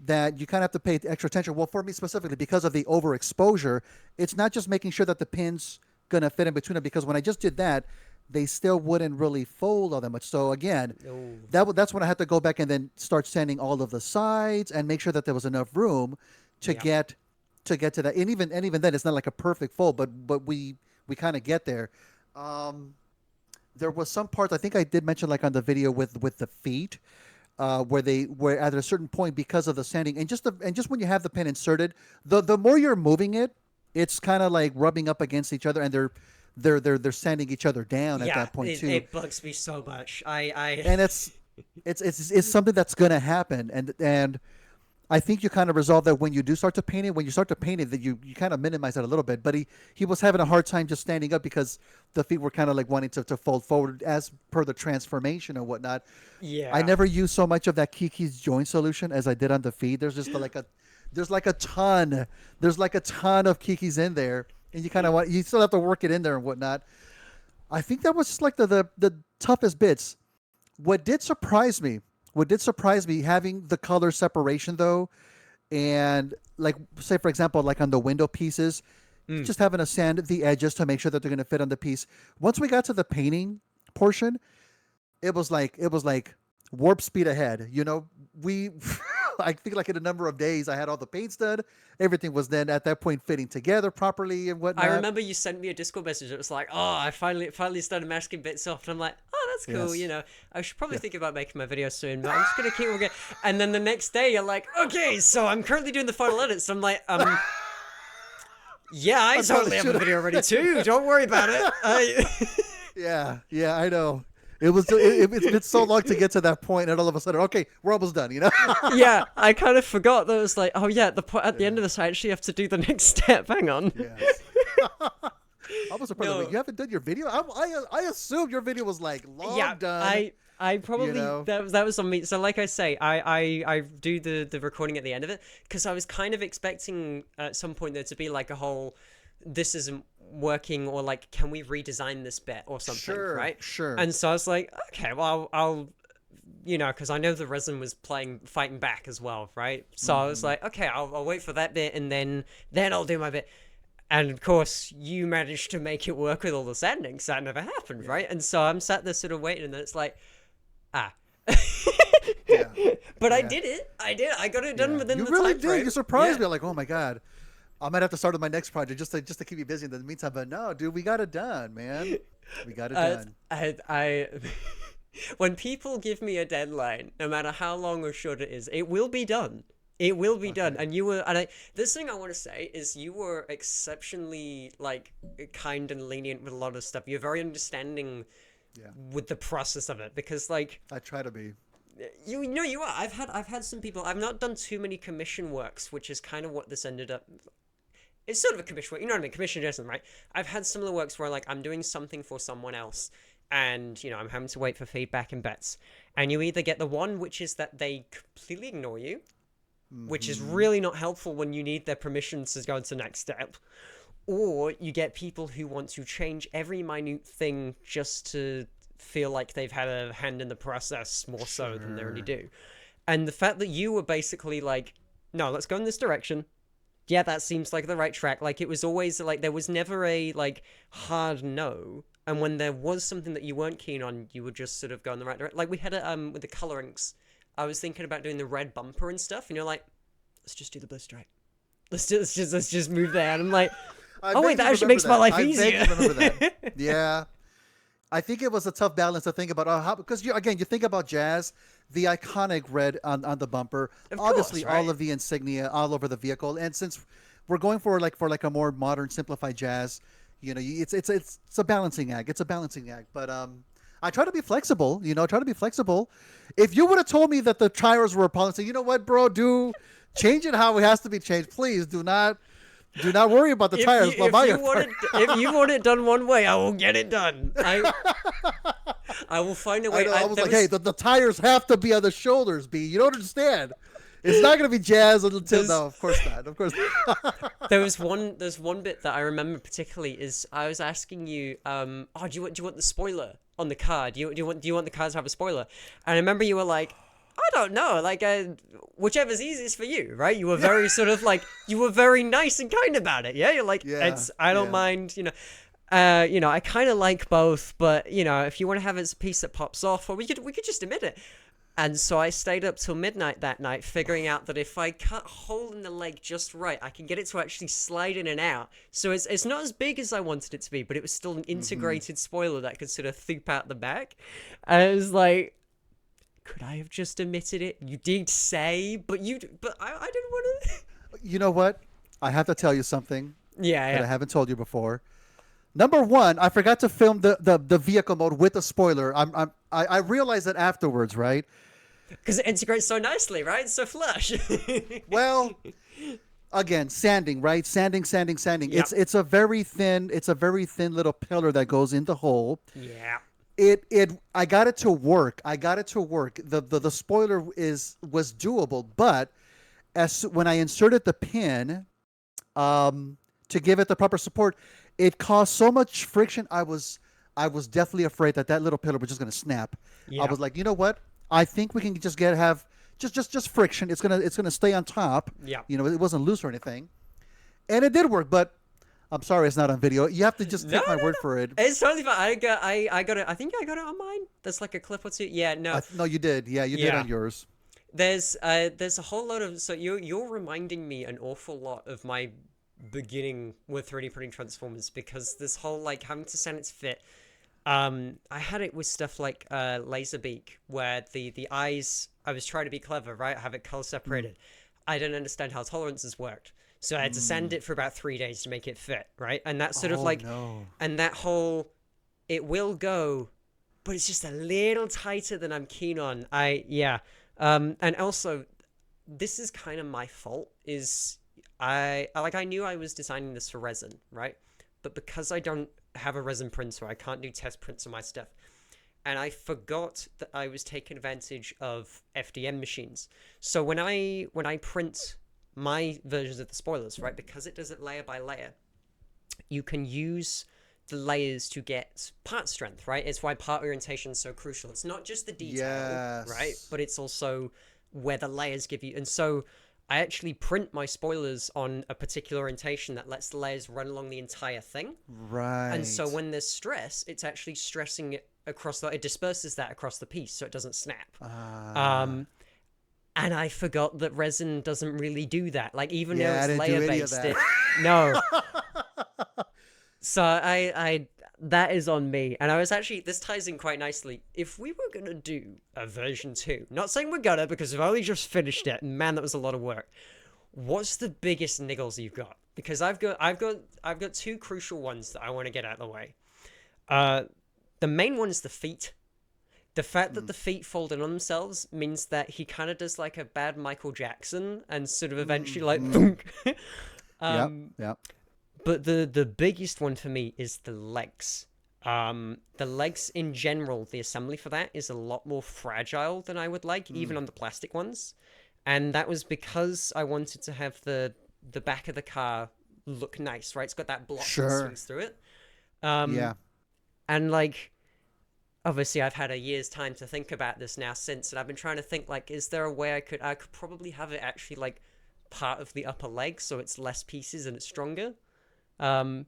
that you kind of have to pay extra attention. Well, for me specifically, because of the overexposure, it's not just making sure that the pin's gonna fit in between them. Because when I just did that, they still wouldn't really fold all that much. So again, Oh, that's when I had to go back and then start sanding all of the sides and make sure that there was enough room to yeah. get to that. And even then, it's not like a perfect fold, but we kind of get there. Um, there was some parts I think I did mention like on the video with the feet where they were at a certain point because of the sanding and just when you have the pin inserted, the more you're moving it, it's kind of like rubbing up against each other and they're sanding each other down at Yeah, that point too. it bugs me so much. I And it's something that's gonna happen and I think you kind of resolve that when you do start to paint it. When you start to paint it, that you kind of minimize that a little bit. But he was having a hard time just standing up because the feet were kind of like wanting to fold forward as per the transformation and whatnot. I yeah. never used so much of that Kiki's joint solution as I did on the feet. There's like a ton there's like a ton of Kiki's in there, and you still have to work it in there and whatnot. I think that was just like the toughest bits. What did surprise me, what did surprise me, having the color separation though, and like say for example, like on the window pieces, Mm. just having to sand the edges to make sure that they're going to fit on the piece. Once we got to the painting portion, it was like warp speed ahead. We I think like in a number of days I had all the paints done. Everything was then at that point fitting together properly and I whatnot. remember you sent me a Discord message. It was like, "Oh, I finally started masking bits off," and I'm like, "Oh, that's cool." Yes. I should probably Yeah. think about making my video soon, but I'm just gonna keep working. And then the next day, you're like, "Okay, so I'm currently doing the final edits." I'm like, yeah, I I probably totally have a should've. video ready too. Don't worry about it. Yeah, yeah, I know. It's been so long to get to that point, and all of a sudden, okay, we're almost done. Yeah, I kind of forgot that it was like, oh yeah, at the end Yeah. of this, I actually have to do the next step. Hang on. Yes. I was surprised. No. Like, you haven't done your video. I assumed your video was like long Yeah, done. I probably know? that was on me. So like I say, I do the recording at the end of it because I was kind of expecting at some point there to be like a whole this isn't working or like can we redesign this bit or something, Sure, right? sure. And so I was like, okay, well I'll because I know the resin was fighting back as well, right? So I was like, okay, I'll wait for that bit and then I'll do my bit. And of course, you managed to make it work with all the sanding, so that never happened, right? And so I'm sat there sort of waiting, and then it's like, ah. Yeah. But I Yeah. did it. I got it done Yeah. within You the really time did. frame. You surprised Yeah. me. I'm like, oh my god, I might have to start on my next project just to keep you busy in the meantime. But no, dude, we got it done, man. We got it done. I when people give me a deadline, no matter how long or short it is, it will be done. It will be done. And this thing I want to say is you were exceptionally like kind and lenient with a lot of stuff. You're very understanding Yeah, with the process of it because like I try to be. you are. I've had some people. I've not done too many commission works, which is kind of what this ended up. It's sort of a commission work. You know what I mean? Commission isn't right. I've had similar works where like I'm doing something for someone else, and I'm having to wait for feedback and bets. And you either get the one which is that they completely ignore you, which is really not helpful when you need their permissions to go to the next step, or you get people who want to change every minute thing just to feel like they've had a hand in the process more so than they already do. And the fact that you were basically like, no, let's go in this direction. Yeah, that seems like the right track. Like it was always like there was never a like hard no. And when there was something that you weren't keen on, you would just sort of go in the right direction. Like we had it with the colorings. I was thinking about doing the red bumper and stuff, and you're like, let's just do the blue stripe. Let's just move there. And I'm like, oh wait, that actually makes my life easier. I vaguely remember that. Yeah. I think it was a tough balance to think about because you think about jazz, the iconic red on the bumper, Of obviously course, right? all of the insignia all over the vehicle, and since we're going for like a more modern, simplified jazz, it's a balancing act. It's a balancing act, but I try to be flexible. Try to be flexible. If you would have told me that the tires were a policy, you know what, bro, change it how it has to be changed. Please do not worry about the tires. If you want it done one way, I will get it done. I will find a way. I was like, hey, the tires have to be on the shoulders, B. You don't understand. It's not going to be jazz until... No, of course not. Of course not. There's one bit that I remember particularly is I was asking you, do you want the spoiler on the car? Do you want the car to have a spoiler? And I remember you were like, I don't know, like whichever's easiest for you, right? You were very sort of like you were very nice and kind about it. Yeah, you're like Yeah, it's I don't yeah. mind, I kind of like both, but if you want to have it as a piece that pops off, or we could just admit it. And so I stayed up till midnight that night, figuring out that if I cut a hole in the leg just right, I can get it to actually slide in and out. So it's not as big as I wanted it to be, but it was still an Hmm. integrated spoiler that could sort of thoop out the back. And it was like, could I have just omitted it? You did say, but I didn't want to. You know what? I have to tell you something Yeah, that yeah. I haven't told you before. Number one, I forgot to film the vehicle mode with a spoiler. I realized that afterwards, right? Because it integrates so nicely, right? It's so flush. Well, again, sanding, right? Sanding. Yep. It's a very thin little pillar that goes in the hole. Yeah. It I got it to work. I got it to work. The spoiler is was doable, but as when I inserted the pin to give it the proper support, it caused so much friction. I was definitely afraid that that little pillar was just going to snap. I Yeah. was like, you know what? I think we can just get have just friction. It's gonna stay on top. Yeah. You know, it wasn't loose or anything, and it did work. But I'm sorry, it's not on video. You have to just No, no, take my word no. for it. It's totally fine. I got it. I think I got it on mine. There's like a clip or two. Yeah, no. No, you did. Yeah, you did Yeah. on yours. There's a whole lot of, so you're reminding me an awful lot of my beginning with 3D printing Transformers, because this whole like having to sand its fit. I had it with stuff like Laserbeak, where the eyes, I was trying to be clever, right? Have it color Mm, separated. I didn't understand how tolerances worked, so I had to sand mm. it for about 3 days to make it fit, right? And that sort of Oh like, no. and that whole, it will go, but it's just a little tighter than I'm keen on. Yeah. And also, this is kind of my fault. Is I knew I was designing this for resin, right? But because I don't have a resin printer, I can't do test prints on my stuff. And I forgot that I was taking advantage of FDM machines. So when I print my versions of the spoilers, right, because it does it layer by layer, you can use the layers to get part strength, right? It's why part orientation is so crucial. It's not just the detail, right? Yes. But it's also where the layers give you. And so I actually print my spoilers on a particular orientation that lets the layers run along the entire thing. And so Right. when there's stress, it's actually stressing it across it disperses that across the piece so it doesn't snap. Ah. Um, and I forgot that resin doesn't really do that. Like even though Yeah, I it's didn't do layer any of based, that. it no. So I that is on me. And I was actually, this ties in quite nicely. If we were gonna do a version 2, not saying we're gonna because we've only just finished it, and man, that was a lot of work. What's the biggest niggles you've got? Because I've got two crucial ones that I want to get out of the way. Uh the main one is the feet. The fact that Mm, the feet fold in on themselves means that he kind of does like a bad Michael Jackson and sort of eventually like mm. thunk. Yep. um Yep. but the biggest one for me is the legs. The legs in general, the assembly for that is a lot more fragile than I would like, even Mm. on the plastic ones. And that was because I wanted to have the back of the car look nice, right? It's got that block that Sure. swings through it. Um, Yeah. and like obviously I've had a year's time to think about this now since, and I've been trying to think like, is there a way I could probably have it actually like part of the upper leg so it's less pieces and it's stronger. Um,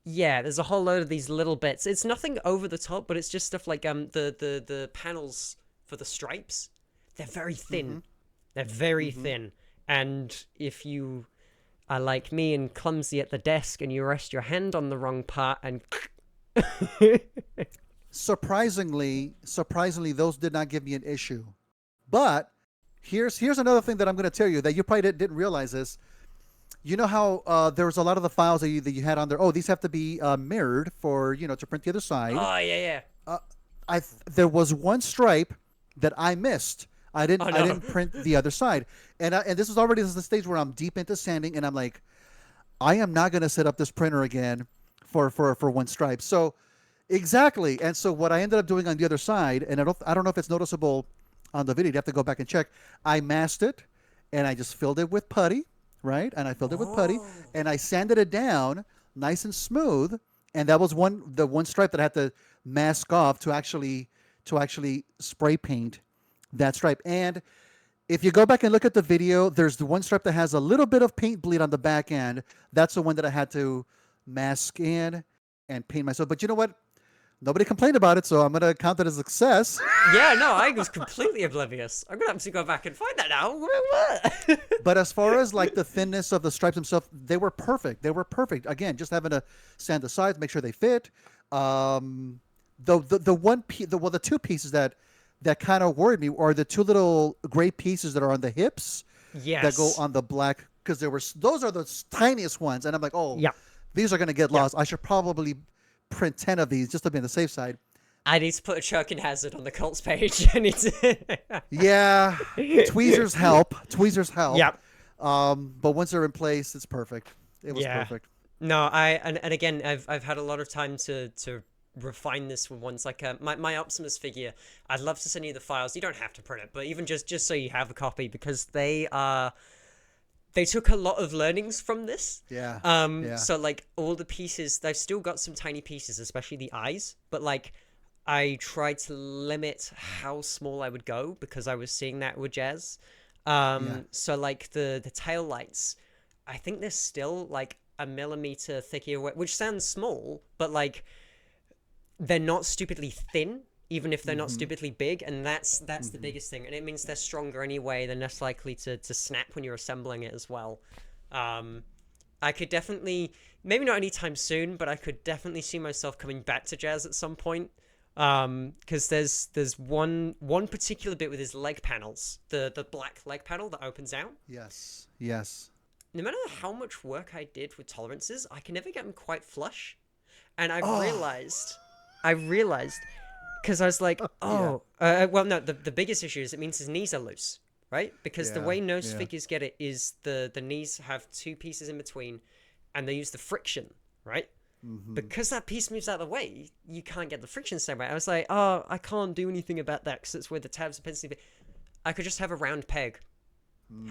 yeah, there's a whole load of these little bits. It's nothing over the top, but it's just stuff like the panels for the stripes. They're very Mm-hmm. thin. They're very Mm-hmm. thin. And if you are like me and clumsy at the desk and you rest your hand on the wrong part and Surprisingly, those did not give me an issue. But here's another thing that I'm going to tell you that you probably didn't realize this. You know how there was a lot of the files that you had on there. Oh, these have to be mirrored for to print the other side. oh yeah, yeah. Uh, there was one stripe that I missed. Oh I no. didn't print the other side, and this is already the stage where I'm deep into sanding, and I'm like, I am not going to set up this printer again for one stripe. So exactly, and so what I ended up doing on the other side, and I don't know if it's noticeable on the video. You have to go back and check. I masked it, and I just filled it with putty, right? And I filled it with putty, Oh. and I sanded it down nice and smooth. And that was the one stripe that I had to mask off to actually spray paint that stripe. And if you go back and look at the video, there's the one stripe that has a little bit of paint bleed on the back end. That's the one that I had to mask in and paint myself. But you know what? Nobody complained about it, so I'm gonna count it as a success. Yeah, no, I was completely oblivious. I'm gonna have to go back and find that now. What? But as far as like the thinness of the stripes themselves, they were perfect. They were perfect. Again, just having to sand the sides, make sure they fit. The one piece, the two pieces that kind of worried me are the two little gray pieces that are on the hips that go Yes. on the black, because those are the tiniest ones, and I'm like, oh, Yeah. these are gonna get Yeah. lost. I should probably print 10 of these just to be on the safe side. I need to put a choking hazard on the cults page. I need to. Yeah, tweezers help. Tweezers help. Yeah. But once they're in place, it's perfect. It was Yeah. perfect. No, and again, I've had a lot of time to refine this one once. Like my Optimus figure, I'd love to send you the files. You don't have to print it, but even just so you have a copy, because they took a lot of learnings from this. Yeah. Yeah. So like all the pieces, they've still got some tiny pieces, especially the eyes, but like I tried to limit how small I would go because I was seeing that with Jazz. Yeah. So like the tail lights, I think they're still like a millimeter thicker, which sounds small, but like they're not stupidly thin, even if they're not stupidly big, and that's the biggest thing. And it means they're stronger anyway. They're less likely to snap when you're assembling it as well. I could definitely, maybe not anytime soon, but I could definitely see myself coming back to Jazz at some point. Because there's one particular bit with his leg panels, the black leg panel that opens out. Yes. Yes. No matter how much work I did with tolerances, I can never get them quite flush. And Oh. I realized, because I was like, Yeah. well, no, the biggest issue is it means his knees are loose, right? Because the Yeah. way most Yeah. figures get it is the knees have two pieces in between, and they use the friction, right? Because that piece moves out of the way, you can't get the friction same way. I was like, oh, I can't do anything about that because it's where the tabs are pencil. I could just have a round peg.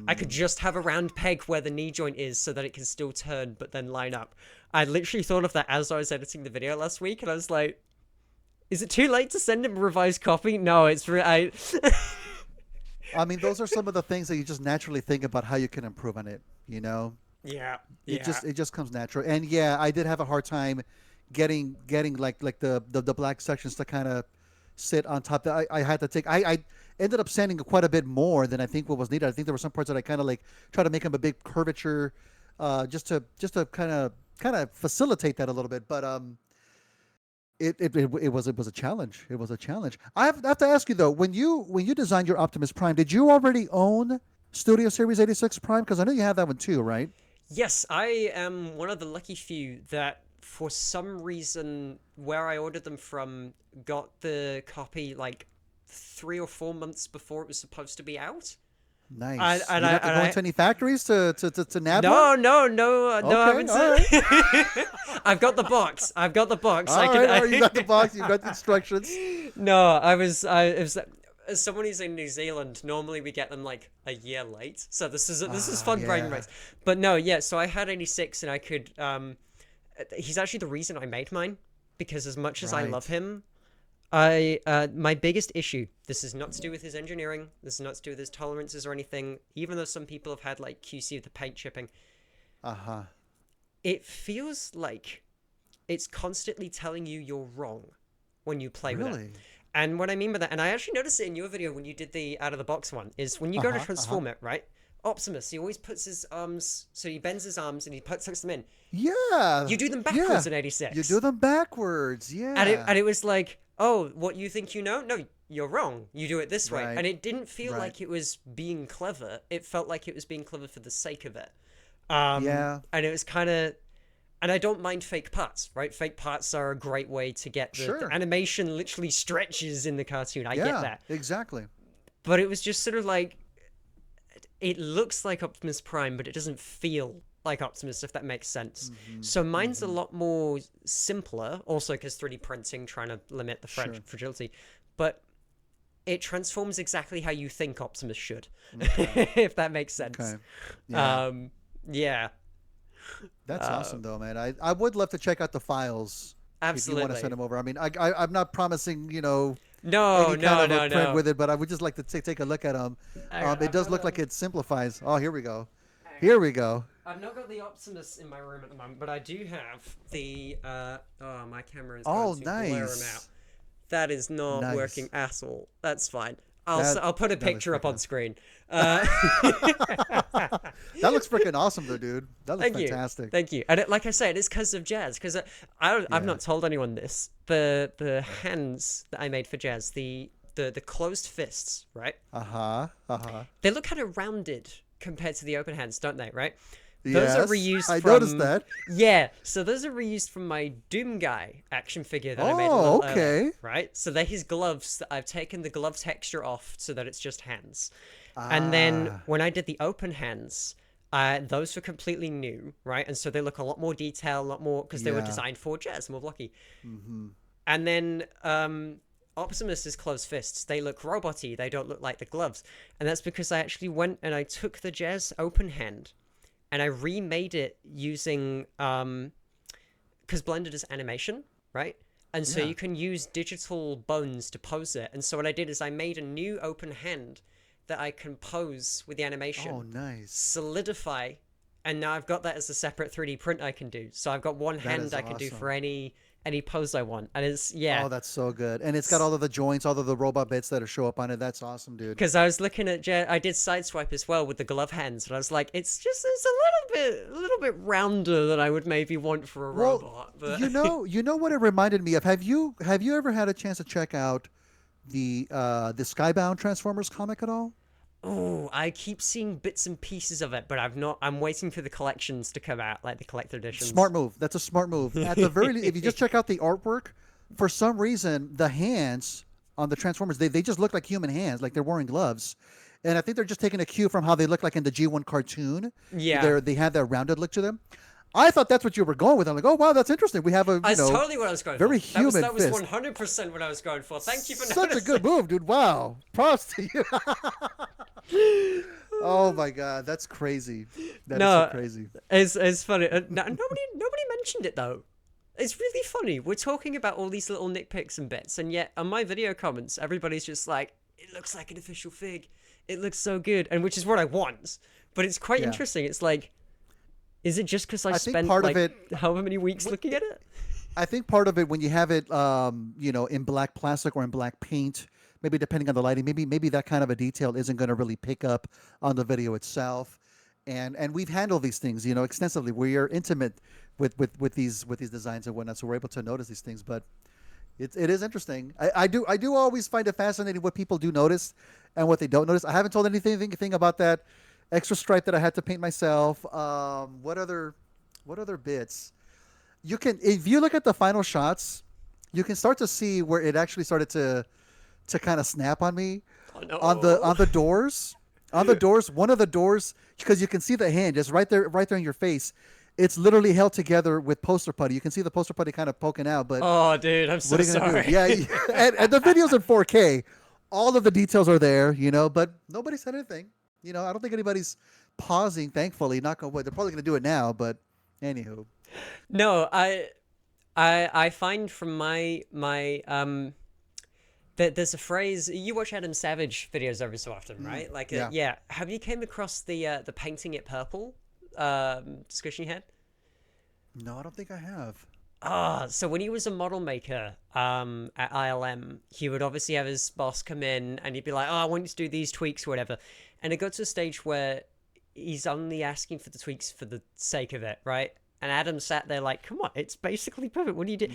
I could just have a round peg where the knee joint is so that it can still turn but then line up. I literally thought of that as I was editing the video last week, and I was like, is it too late to send him a revised copy? No, it's I mean, those are some of the things that you just naturally think about how you can improve on it. You know, yeah, it just comes natural. And yeah, I did have a hard time getting like the black sections to kind of sit on top. That I had to take. I ended up sanding quite a bit more than I think what was needed. I think there were some parts that I kind of like try to make them a big curvature, just to kind of facilitate that a little bit. But it was a challenge. It was a challenge. I have to ask you though, when you designed your Optimus Prime, did you already own Studio Series 86 Prime? Because I know you have that one too, right? Yes, I am one of the lucky few that, for some reason, where I ordered them from, got the copy like 3 or 4 months before it was supposed to be out. Nice. I- You and don't I- have to and go I- into any factories to nab No, one? no, I Okay, haven't all seen. I've got the box. I've got the box. All right, all right, you got the box, you got the instructions. No, it was as someone who's in New Zealand, normally we get them like a year late. So this is fun bragging yeah. rights. But no, yeah, so I had 86 and I could he's actually the reason I made mine, because as much as I love Right. him, my biggest issue, this is not to do with his engineering, this is not to do with his tolerances or anything, even though some people have had like QC of the paint chipping, Uh-huh. it feels like it's constantly telling you you're wrong when you play with it. Really? And what I mean by that, and I actually noticed it in your video when you did the out of the box one, is when you go to transform it, right? Optimus, he always puts his arms, so he bends his arms and he tucks them in. Yeah. You do them yeah. backwards in 86. You do them backwards. Yeah. And it was like, oh, what you think you know? No, you're wrong. You do it this way. Right. And it didn't feel Right. like it was being clever. It felt like it was being clever for the sake of it. Yeah. And it was kind of, and I don't mind fake parts, right? Fake parts are a great way to get the Sure. animation literally stretches in the cartoon. I get Yeah, that. exactly. But it was just sort of like, it looks like Optimus Prime, but it doesn't feel like Optimus, if that makes sense. So mine's a lot more simpler, also because 3D printing, trying to limit the Sure. fragility, but it transforms exactly how you think Optimus should, Okay. if that makes sense. Okay. Yeah. Yeah, That's awesome though, man. I would love to check out the files if you want absolutely. to send them over. I mean, I'm not promising, No, any kind no, of a no, print no. with it, but I would just like to take a look at them. Hang on, It I've does got look like it simplifies. Oh, here we go. hang on. Here we go. I've not got the Optimus in my room at the moment, but I do have the. Oh, my camera is going Oh, to blur him out. nice. That is not working Nice. at all. That's fine. That I'll put a that looks picture up on freaking. screen. That looks freaking awesome, though, dude. That looks Thank you, fantastic. thank you. And like I said, it's because of Jazz. Because I've Yeah. not told anyone this. The hands that I made for Jazz, the closed fists, right? Uh huh. Uh huh. They look kind of rounded compared to the open hands, don't they? Right? Those are Yes, reused I from. noticed that. Yeah, so those are reused from my Doom Guy action figure that I made a Oh, little okay. earlier, right? So they're his gloves that I've taken the glove texture off so that it's just hands. And then Ah, when I did the open hands, those were completely new, right? And so they look a lot more detailed, a lot more because they were yeah. designed for Jazz, more lucky. Mm-hmm. And then Optimus's closed fists, they look robot-y, they don't look like the gloves. And that's because I actually went and I took the Jazz open hand and I remade it using because Blender does animation, right? And so Yeah. you can use digital bones to pose it. And so what I did is I made a new open hand that I can pose with the animation, Oh, nice. solidify, and now I've got that as a separate 3D print I can do. So I've got one That hand is I can do awesome. for any pose I want, and it's Oh, that's so good. And it's got all of the joints, all of the robot bits that show up on it. That's awesome, dude. because I was looking at I did Sideswipe as well with the glove hands, and I was like, it's a little bit rounder than I would maybe want for a Well, robot. But you know what it reminded me of? Have you ever had a chance to check out the Skybound Transformers comic at all? oh, I keep seeing bits and pieces of it, but I've not. I'm waiting for the collections to come out, like the collector editions. Smart move. That's a smart move. At the very least, if you just check out the artwork, for some reason the hands on the Transformers they just look like human hands, like they're wearing gloves. And I think they're just taking a cue from how they look like in the G1 cartoon. Yeah. They have that rounded look to them. I thought that's what you were going with. I'm like, oh wow, that's interesting. We have a That's totally what I was going very for. human That was fist. 100% what I was going for. Thank you for Such noticing. a good move, dude. Wow, props to you. Oh my god, that's crazy. That is so crazy. It's funny. Nobody mentioned it though. It's really funny. We're talking about all these little nitpicks and bits, and yet on my video comments, everybody's just like, "It looks like an official fig. It looks so good," and which is what I want. But it's quite Yeah. interesting. It's like, is it just because I I think spent part like of it. however many weeks looking at it? I think part of it when you have it, in black plastic or in black paint, maybe depending on the lighting, maybe that kind of a detail isn't going to really pick up on the video itself. And we've handled these things, extensively. We are intimate with these designs and whatnot, so we're able to notice these things. But it is interesting. I do always find it fascinating what people do notice and what they don't notice. I haven't told anything about that extra stripe that I had to paint myself. What other bits? You can, if you look at the final shots, you can start to see where it actually started to kind of snap on me Oh no. on the doors. On the doors, one of the doors, because you can see the hand just right there in your face. It's literally held together with poster putty. You can see the poster putty kind of poking out, but Oh, dude, I'm so what are you gonna sorry. do? Yeah, and the video's in 4K. All of the details are there, but nobody said anything. I don't think anybody's pausing. Thankfully, not going. They're probably gonna do it now, but anywho. No, I find from my that there's a phrase you watch Adam Savage videos every so often, right? Like, yeah. yeah. Have you came across the painting it purple discussion you had? No, I don't think I have. So when he was a model maker at ILM, he would obviously have his boss come in and he'd be like, "Oh, I want you to do these tweaks or whatever," and it got to a stage where he's only asking for the tweaks for the sake of it, right? And Adam sat there like, "Come on, it's basically perfect. What do you do?"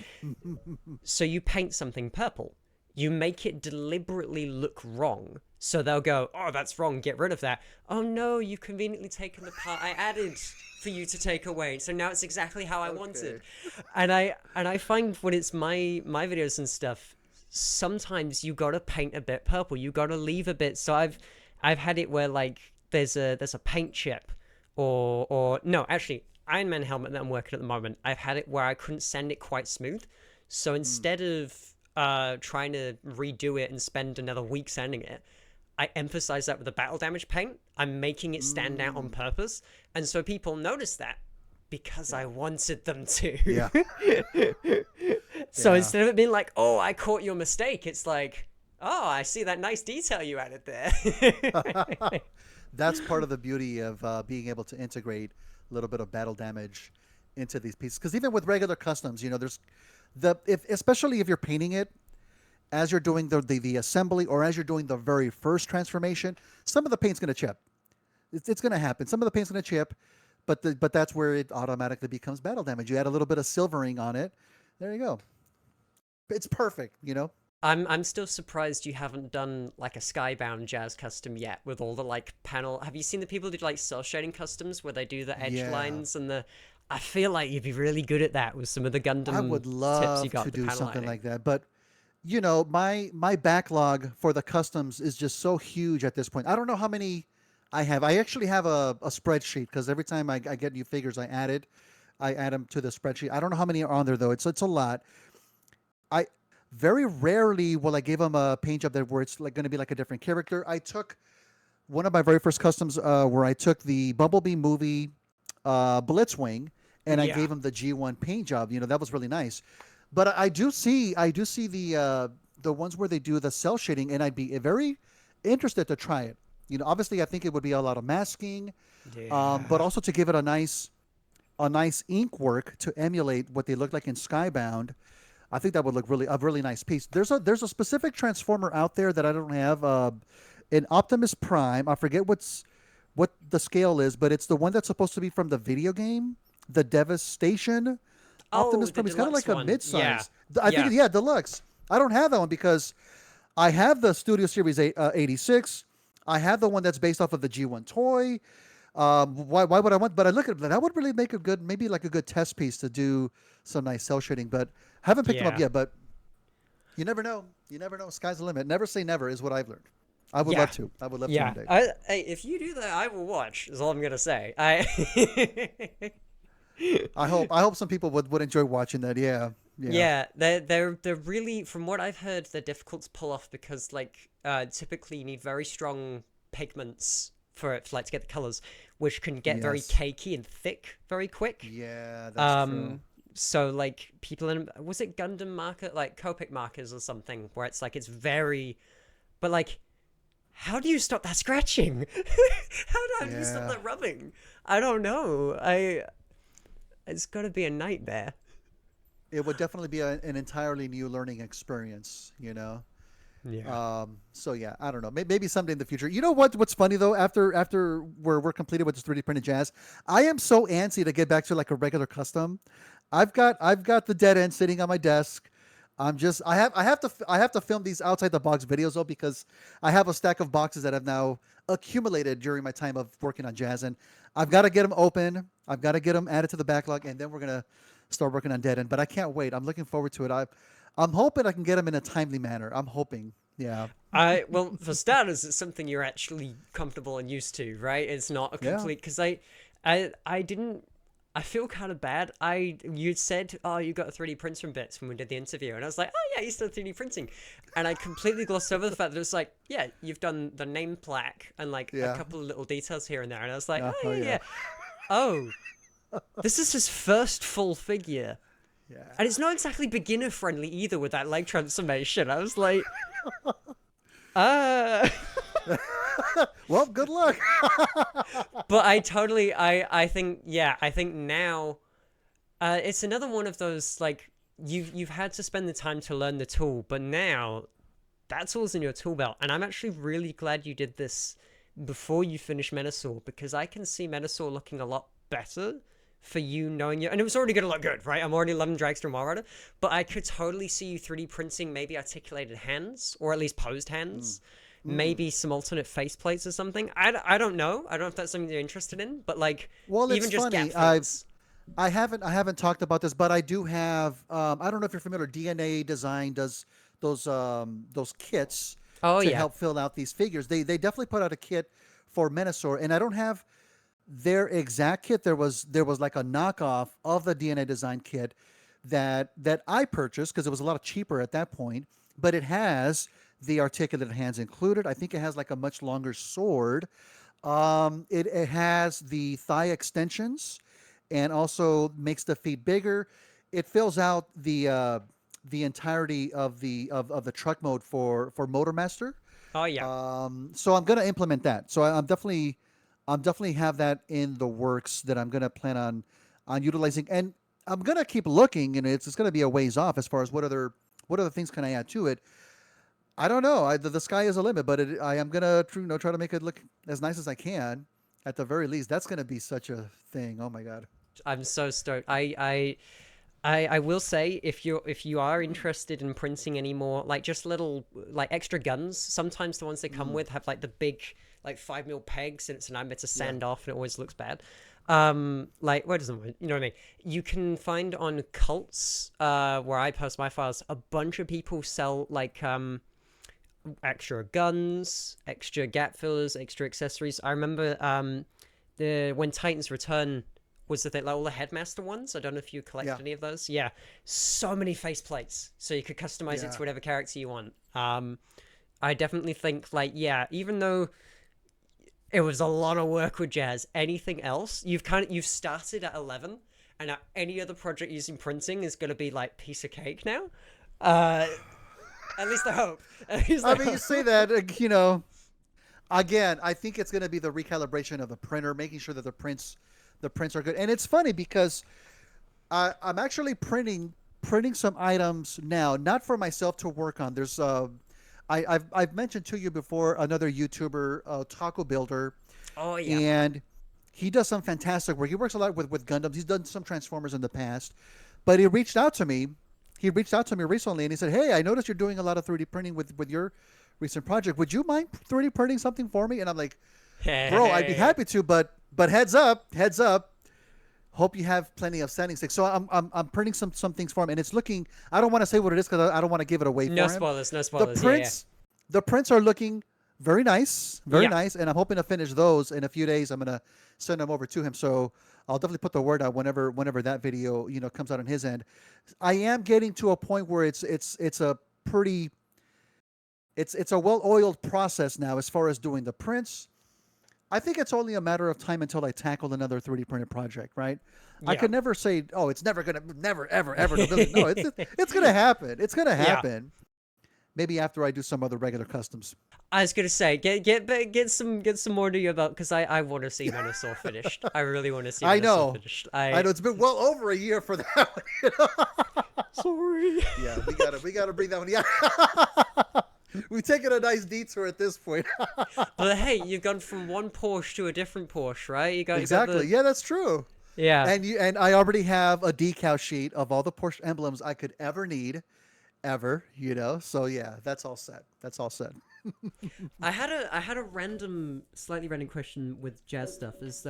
So you paint something purple. You make it deliberately look wrong. So they'll go, "Oh, that's wrong. Get rid of that." "Oh no, you've conveniently taken the part I added for you to take away. So now it's exactly how I wanted." And I find when it's my videos and stuff, sometimes you gotta paint a bit purple. You gotta leave a bit. So I've had it where like there's a paint chip or no, actually Iron Man helmet that I'm working at the moment. I've had it where I couldn't sand it quite smooth. So instead of trying to redo it and spend another week sanding it, I emphasize that with the battle damage paint. I'm making it stand out on purpose, and so people notice that because I wanted them to. Yeah. So Yeah. instead of it being like, "Oh, I caught your mistake," it's like, Oh, I see that nice detail you added there. That's part of the beauty of being able to integrate a little bit of battle damage into these pieces. Because even with regular customs, there's the if especially if you're painting it as you're doing the assembly or as you're doing the very first transformation, some of the paint's going to chip. It's going to happen. Some of the paint's going to chip, but that's where it automatically becomes battle damage. You add a little bit of silvering on it. There you go. It's perfect. I'm still surprised you haven't done like a skybound jazz custom yet with all the like panel. Have you seen the people who do like cell shading customs where they do the edge Yeah. lines and the? I feel like you'd be really good at that with some of the I Gundam would tips you love got to with the do panel something lighting. like that, but my backlog for the customs is just so huge at this point. I don't know how many I have. I actually have a spreadsheet because every time I get new figures, I add them to the spreadsheet. I don't know how many are on there though. It's a lot. I very rarely will I give them a paint job that where it's like going to be like a different character. I took one of my very first customs where I took the Bumblebee movie Blitzwing and I Yeah, gave him the G1 paint job. That was really nice. But I do see the ones where they do the cell shading, and I'd be very interested to try it. Obviously, I think it would be a lot of masking, but yeah, also to give it a nice ink work to emulate what they look like in Skybound. I think that would look really a really nice piece. There's a specific transformer out there that I don't have. An Optimus Prime. I forget what the scale is, but it's the one that's supposed to be from the video game, the Devastation. Oh, Optimus the Prime. He's kind of deluxe like a one. Yeah, mid-size. I think yeah, yeah, deluxe. I don't have that one because I have the Studio Series 86. I have the one that's based off of the G1 toy. Why would I want? But I look at that. That would really make a good, maybe like a good test piece to do some nice cell shading. But I haven't picked them up yeah, yet. But you never know. You never know. Sky's the limit. Never say never is what I've learned. I would yeah, love to. I would love to one yeah. day. Hey, if you do that, I will watch. Is all I'm gonna say. I. I hope some people would enjoy watching that. Yeah. Yeah. Yeah, they're really, from what I've heard, they're difficult to pull off because like typically you need very strong pigments for it, like to get the colors, which can get very Yes. cakey and thick very quick. Yeah, that's true. Um, so like people in, was it Gundam marker, like Copic markers or something, where it's like it's very, but like how do you stop that scratching? How do you stop Yeah. that rubbing? I don't know. It's got to be a nightmare. It would definitely be an entirely new learning experience. Yeah. So yeah, I don't know. Maybe someday in the future. You know what's funny though? After we're completed with this 3D printed jazz, I am so antsy to get back to like a regular custom. I've got the dead end sitting on my desk. I have to film these outside the box videos though because I have a stack of boxes that have now accumulated during my time of working on jazz, and I've got to get them open. I've got to get them added to the backlog, and then we're gonna start working on dead end. But I can't wait. I'm looking forward to it. I'm hoping I can get them in a timely manner. I'm hoping. Yeah. I well, for starters, it's something you're actually comfortable and used to, right? It's not a Yeah. complete because I didn't. I feel kind of bad. You said, oh, you got 3D prints from bits when we did the interview, and I was like, oh yeah, you still 3D printing, and I completely glossed over the fact that it's like, yeah, you've done the name plaque and like a Yeah. couple of little details here and there, and I was like, oh Oh yeah, yeah. yeah, oh, this is his first full figure. Yeah. And it's not exactly beginner friendly either with that leg transformation. I was like, uh Well, good luck. but I totally I think yeah, I think now it's another one of those like you've had to spend the time to learn the tool, but now that tool's in your tool belt. And I'm actually really glad you did this before you finish Menasor because I can see Menasor looking a lot better for you knowing you, and it was already going to look good, right? I'm already loving Dragster and Walrider, but I could totally see you 3D printing maybe articulated hands or at least posed hands, Mm. maybe some alternate faceplates or something. I don't know. I don't know if that's something you're interested in, but like Well, even it's just gap funny. fillers. I haven't talked about this, but I do have. I don't know if you're familiar. DNA Design does those kits Oh to yeah. help fill out these figures. They definitely put out a kit for Menasor, and I don't have their exact kit. There was like a knockoff of the DNA Design kit that I purchased because it was a lot cheaper at that point. But it has the articulated hands included. I think it has like a much longer sword. It has the thigh extensions and also makes the feet bigger. It fills out the entirety of the truck mode for Motormaster. Oh yeah. So I'm gonna implement that. So I'm definitely have that in the works that I'm gonna plan on utilizing, and I'm gonna keep looking, and it's gonna be a ways off as far as what other things can I add to it. I don't know. The sky is a limit, but I am gonna try to make it look as nice as I can. At the very least, that's gonna be such a thing. Oh my god. I'm so stoked. I will say if you are interested in printing any more like just little like extra guns, sometimes the ones they come with have like the big like 5 mil pegs and it's an nightmare to Yeah. sand off and it always looks bad. Like where doesn't you know what I mean? You can find on cults where I post my files a bunch of people sell like extra guns, extra gap fillers, extra accessories. I remember the when Titans Return was the thing, like all the headmaster ones. I don't know if you collect Yeah. any of those. Yeah, so many faceplates, so you could customize it Yeah. to whatever character you want. I definitely think like yeah, even though it was a lot of work with Jazz, anything else you've started at 11, and now any other project using printing is gonna be like piece of cake now. Uh, at least I hope. At least I I mean, you hope. say that again. I think it's going to be the recalibration of the printer, making sure that the prints are good. And it's funny because I'm actually printing some items now, not for myself to work on. There's I've mentioned to you before another YouTuber, Taco Builder, Oh yeah. and he does some fantastic work. He works a lot with Gundams. He's done some Transformers in the past, but he reached out to me. He reached out to me recently, and he said, "Hey, I noticed you're doing a lot of 3D printing with your recent project. Would you mind 3D printing something for me?" And I'm like, "Bro, I'd be Hey. happy to, but heads up. Hope you have plenty of sanding sticks." So I'm printing some things for him, and it's looking. I don't want to say what it is because I don't want to give it away No for him. spoilers, no The spoilers. Yeah, yeah. prints the prints are looking very Yeah. nice, and I'm hoping to finish those in a few days. I'm gonna send them over to him, so I'll definitely put the word out whenever that video comes out on his end. I am getting to a point where it's a pretty it's a well oiled process now as far as doing the prints. I think it's only a matter of time until I tackle another 3D printed project, right? I Yeah. could never say, oh, it's never gonna, never, ever, ever. No, it's gonna happen. It's gonna Yeah. happen. Maybe after I do some other regular customs. I was gonna say, get some more to your belt because I want to see Menosaur finished. I really want to see I Menosaur know, finished. I know. It's been well over a year for that one. Sorry. Yeah, we gotta bring that one. Yeah, we've taken a nice detour at this point. But hey, you've gone from one Porsche to a different Porsche, right? You got Exactly. the Yeah, that's true. yeah. And I already have a decal sheet of all the Porsche emblems I could ever need, ever. So yeah, that's all set. That's all set. I had a slightly random question with jazz stuff. Is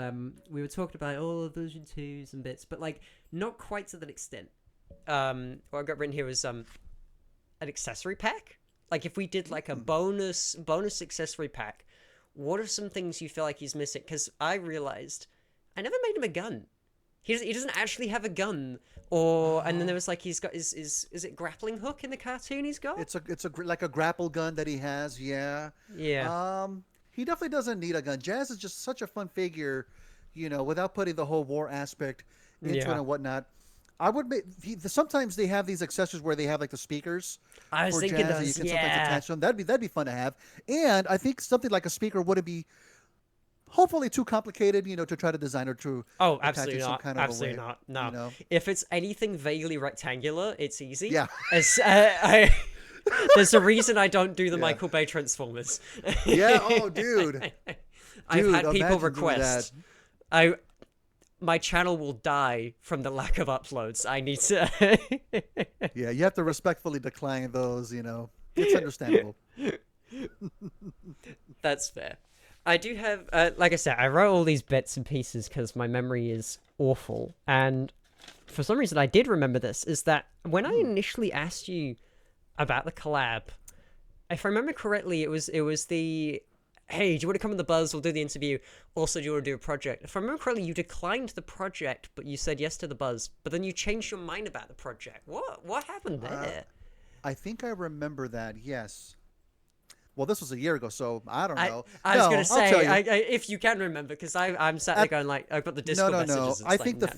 we were talking about all of version twos and bits, but like not quite to that extent. What I got written here was an accessory pack. Like if we did like a bonus accessory pack, what are some things you feel like he's missing? Because I realized I never made him a gun. He doesn't actually have a gun, and then there was like he's got is it grappling hook in the cartoon he's got? Like a grapple gun that he has. Yeah. Yeah, He definitely doesn't need a gun. Jazz is just such a fun figure, without putting the whole war aspect into it yeah. and whatnot. I would make sometimes they have these accessories where they have like the speakers I was for thinking Jazz that you those. can sometimes Yeah, attach to them. That'd be fun to have. And I think something like a speaker wouldn't be hopefully too complicated, to try to design or to oh, attach absolutely in some not. kind of a Absolutely way. not. You No. know? If it's anything vaguely rectangular, it's easy. Yeah. As there's a reason I don't do the Yeah. Michael Bay Transformers. Yeah. Oh, dude. I've Dude, had people imagine doing request. I my channel will die from the lack of uploads. I need to. Yeah, you have to respectfully decline those. It's understandable. That's fair. I do have, like I said, I wrote all these bits and pieces because my memory is awful, and for some reason I did remember this. Is that when I initially asked you about the collab, if I remember correctly, it was the hey, do you want to come on the buzz? We'll do the interview. Also, do you want to do a project? If I remember correctly, you declined the project, but you said yes to the buzz. But then you changed your mind about the project. What happened there? I think I remember that. Yes. Well, this was a year ago, so I don't know. I was No, gonna I'll tell say, you. if you can remember, because I'm sat there going like, I've got the No, Discord no, no. messages. And I it's think like,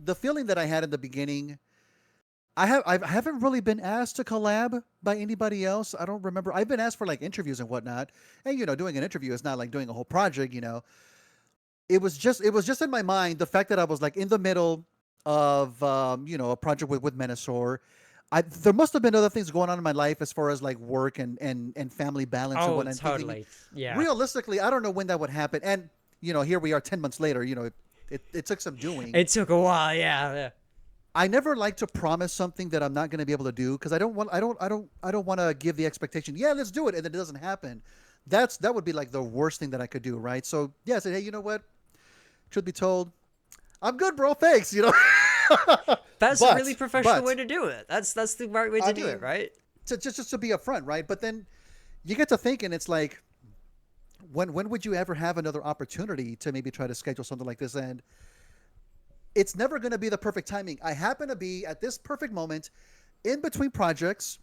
the feeling that I had in the beginning, I haven't really been asked to collab by anybody else. I don't remember. I've been asked for like interviews and whatnot, and doing an interview is not like doing a whole project. It was just in my mind the fact that I was like in the middle of a project with Menasor. There must have been other things going on in my life as far as like work and family balance and Oh, what I'm thinking. totally. Yeah. Realistically, I don't know when that would happen. And here we are 10 months later. It took some doing. It took a while. Yeah. Yeah. I never like to promise something that I'm not going to be able to do because I don't want to give the expectation. Yeah, let's do it, and then it doesn't happen. That would be like the worst thing that I could do, right? So yeah, I said, hey, you know what? Truth be told, I'm good, bro. Thanks. That's a really professional But way to do it. That's the right way I to do it, mean, right? just to be upfront, right? But then you get to thinking, it's like, when would you ever have another opportunity to maybe try to schedule something like this? And it's never going to be the perfect timing. I happen to be at this perfect moment in between projects.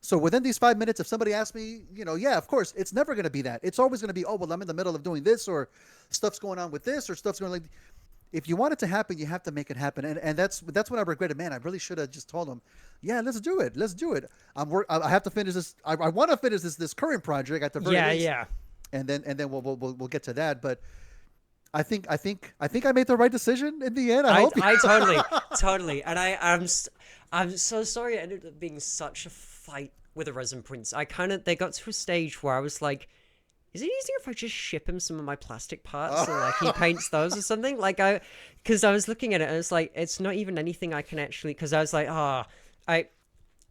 So within these 5 minutes, if somebody asks me, yeah, of course, it's never going to be that. It's always going to be, oh, well, I'm in the middle of doing this, or stuff's going on with this, or stuff's going like. If you want it to happen, you have to make it happen, and that's what I regretted. Man, I really should have just told them, yeah, let's do it, let's do it. I have to finish this. I want to finish this current project at the very Yeah. least, Yeah. and then we'll get to that. But I think I made the right decision in the end. I I hope. I totally totally, and I'm so sorry. It ended up being such a fight with the resin prints. They got to a stage where I was like, is it easier if I just ship him some of my plastic parts and like he paints those or something? Because I was looking at it and it's like it's not even anything I can actually. Because I was like, I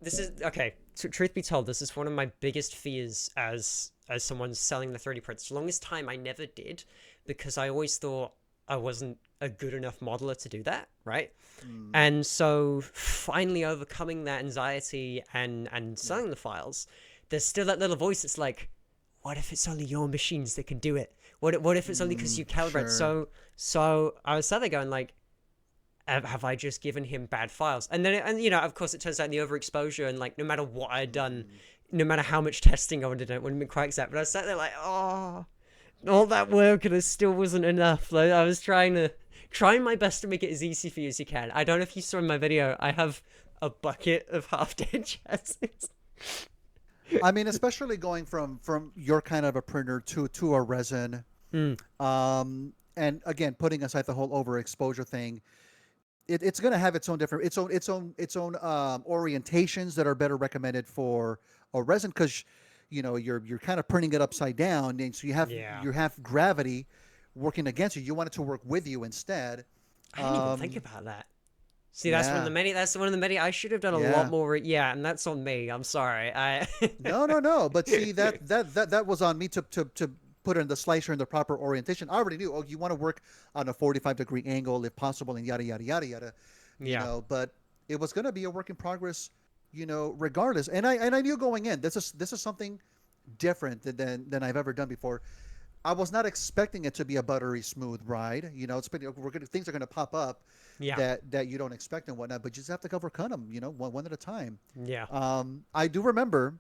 this is okay. Truth be told, this is one of my biggest fears as someone selling the 3D prints. The longest time I never did because I always thought I wasn't a good enough modeler to do that, right? And so finally overcoming that anxiety and selling the files, there's still that little voice that's like, what if it's only your machines that can do it? What if it's only because you calibrate? Sure. So I was sat there going like, have I just given him bad files? And then, of course, it turns out the overexposure and like, no matter what I had done, no matter how much testing I would have done, it wouldn't have been quite exact. But I sat there like, oh, all that work and it still wasn't enough. Like I was trying my best to make it as easy for you as you can. I don't know if you saw in my video, I have a bucket of half-dead chassis. I mean, especially going from your kind of a printer to a resin, and again, putting aside the whole overexposure thing, it's going to have its own different its own orientations that are better recommended for a resin because you're kind of printing it upside down, and so Yeah. you have gravity working against you. You want it to work with you instead. I didn't even think Um, about that. See, yeah, that's one of the many I should have done a lot yeah. more. Yeah, and that's on me. I'm sorry. I No, no, no. But see, that was on me to put in the slicer in the proper orientation. I already knew. Oh, you want to work on a 45-degree angle if possible, and yada yada yada yada. Yeah. But it was going to be a work in progress, regardless. And I knew going in, this is something different than I've ever done before. I was not expecting it to be a buttery smooth ride. Things are gonna pop up Yeah. that you don't expect and whatnot, but you just have to overcome them, one at a time. Yeah. I do remember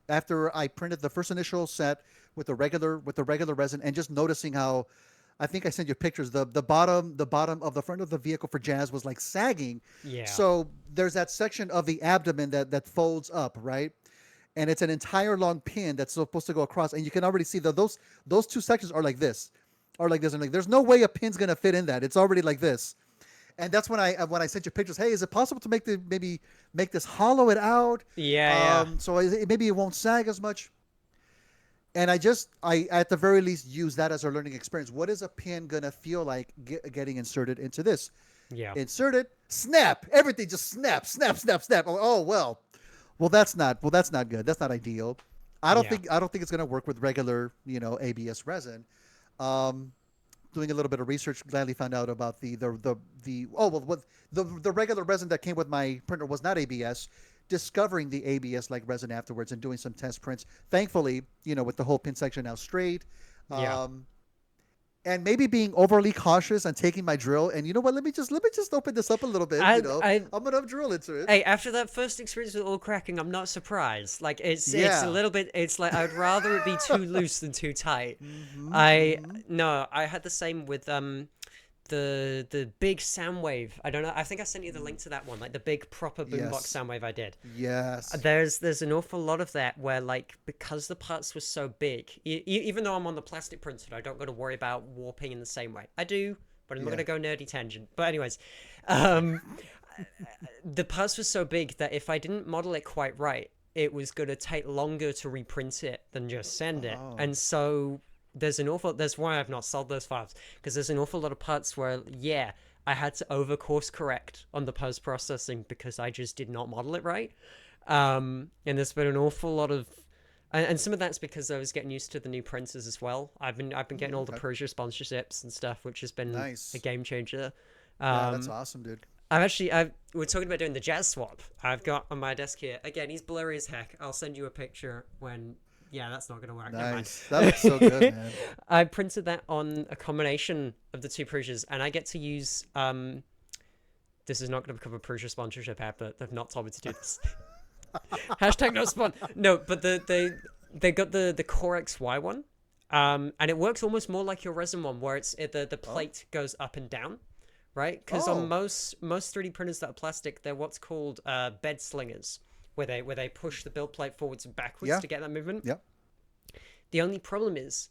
after I printed the first initial set with the regular resin and just noticing how I think I sent you pictures. The bottom of the front of the vehicle for Jazz was like sagging. Yeah. So there's that section of the abdomen that folds up, right? And it's an entire long pin that's supposed to go across, and you can already see those two sections are like this, and like there's no way a pin's gonna fit in that. It's already like this, and that's when I sent you pictures. Hey, is it possible to maybe make this hollow it out, Yeah. Yeah. so maybe it won't sag as much? And I at the very least use that as a learning experience. What is a pin gonna feel like getting inserted into this? Yeah. Insert it, snap, everything just snap, snap, snap, snap. Oh well. Well, that's not good. That's not ideal. I don't Yeah. think I don't think it's going to work with regular, ABS resin. Um, Doing a little bit of research, gladly found out about the oh well, the regular resin that came with my printer was not ABS. Discovering the ABS like resin afterwards and doing some test prints. Thankfully, with the whole pin section now straight. Yeah. Um, and maybe being overly cautious and taking my drill, and you know what, let me just open this up a little bit, I I'm gonna drill into it. Hey, after that first experience with all cracking, I'm not surprised. Like it's a Yeah. little bit. It's like I'd rather it be too loose than too tight. Hmm, I hmm. no, I had the same with the big sound wave. I don't know. I think I sent you the link to that one, like the big proper boombox Yes. sound wave I did. Yes. There's an awful lot of that where like because the parts were so big, even though I'm on the plastic printed, I don't got to worry about warping in the same way. I do, but I'm not Yeah. gonna go nerdy tangent. But anyways, um, the parts were so big that if I didn't model it quite right, it was gonna take longer to reprint it than just send it. Oh. And so that's why I've not sold those files, because there's an awful lot of parts where yeah, I had to over course correct on the post processing because I just did not model it right. And there's been an awful lot of and some of that's because I was getting used to the new printers as well. I've been getting all the Okay. Persia sponsorships and stuff, which has been a Nice. game changer. Yeah, that's Um, awesome, dude. we're talking about doing the jazz swap. I've got on my desk here. Again, he's blurry as heck. I'll send you a picture when. Yeah, that's not gonna work. Never mind. Nice. That looks so good, man. I printed that on a combination of the two Persias, and I get to use. This is not going to become a Persia sponsorship app, but they've not told me to do this. Hashtag no spawn. No, but they got the Core XY one, and it works almost more like your resin one, where the plate goes up and down, right? Because on Oh. most 3D printers that are plastic, they're what's called bed slingers, where they push the build plate forwards and backwards Yeah. to get that movement. Yep. The only problem is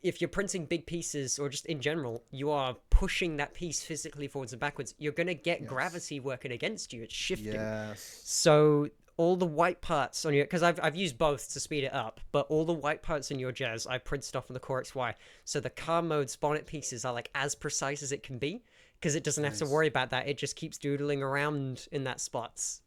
if you're printing big pieces or just in general, you are pushing that piece physically forwards and backwards. You're going to get Yes. gravity working against you. It's shifting. Yes. So all the white parts on your, because I've used both to speed it up, but all the white parts in your jazz I printed off on the Core XY. So the car mode's bonnet pieces are like as precise as it can be, because it doesn't have to Nice. worry about that. It just keeps doodling around in that spots.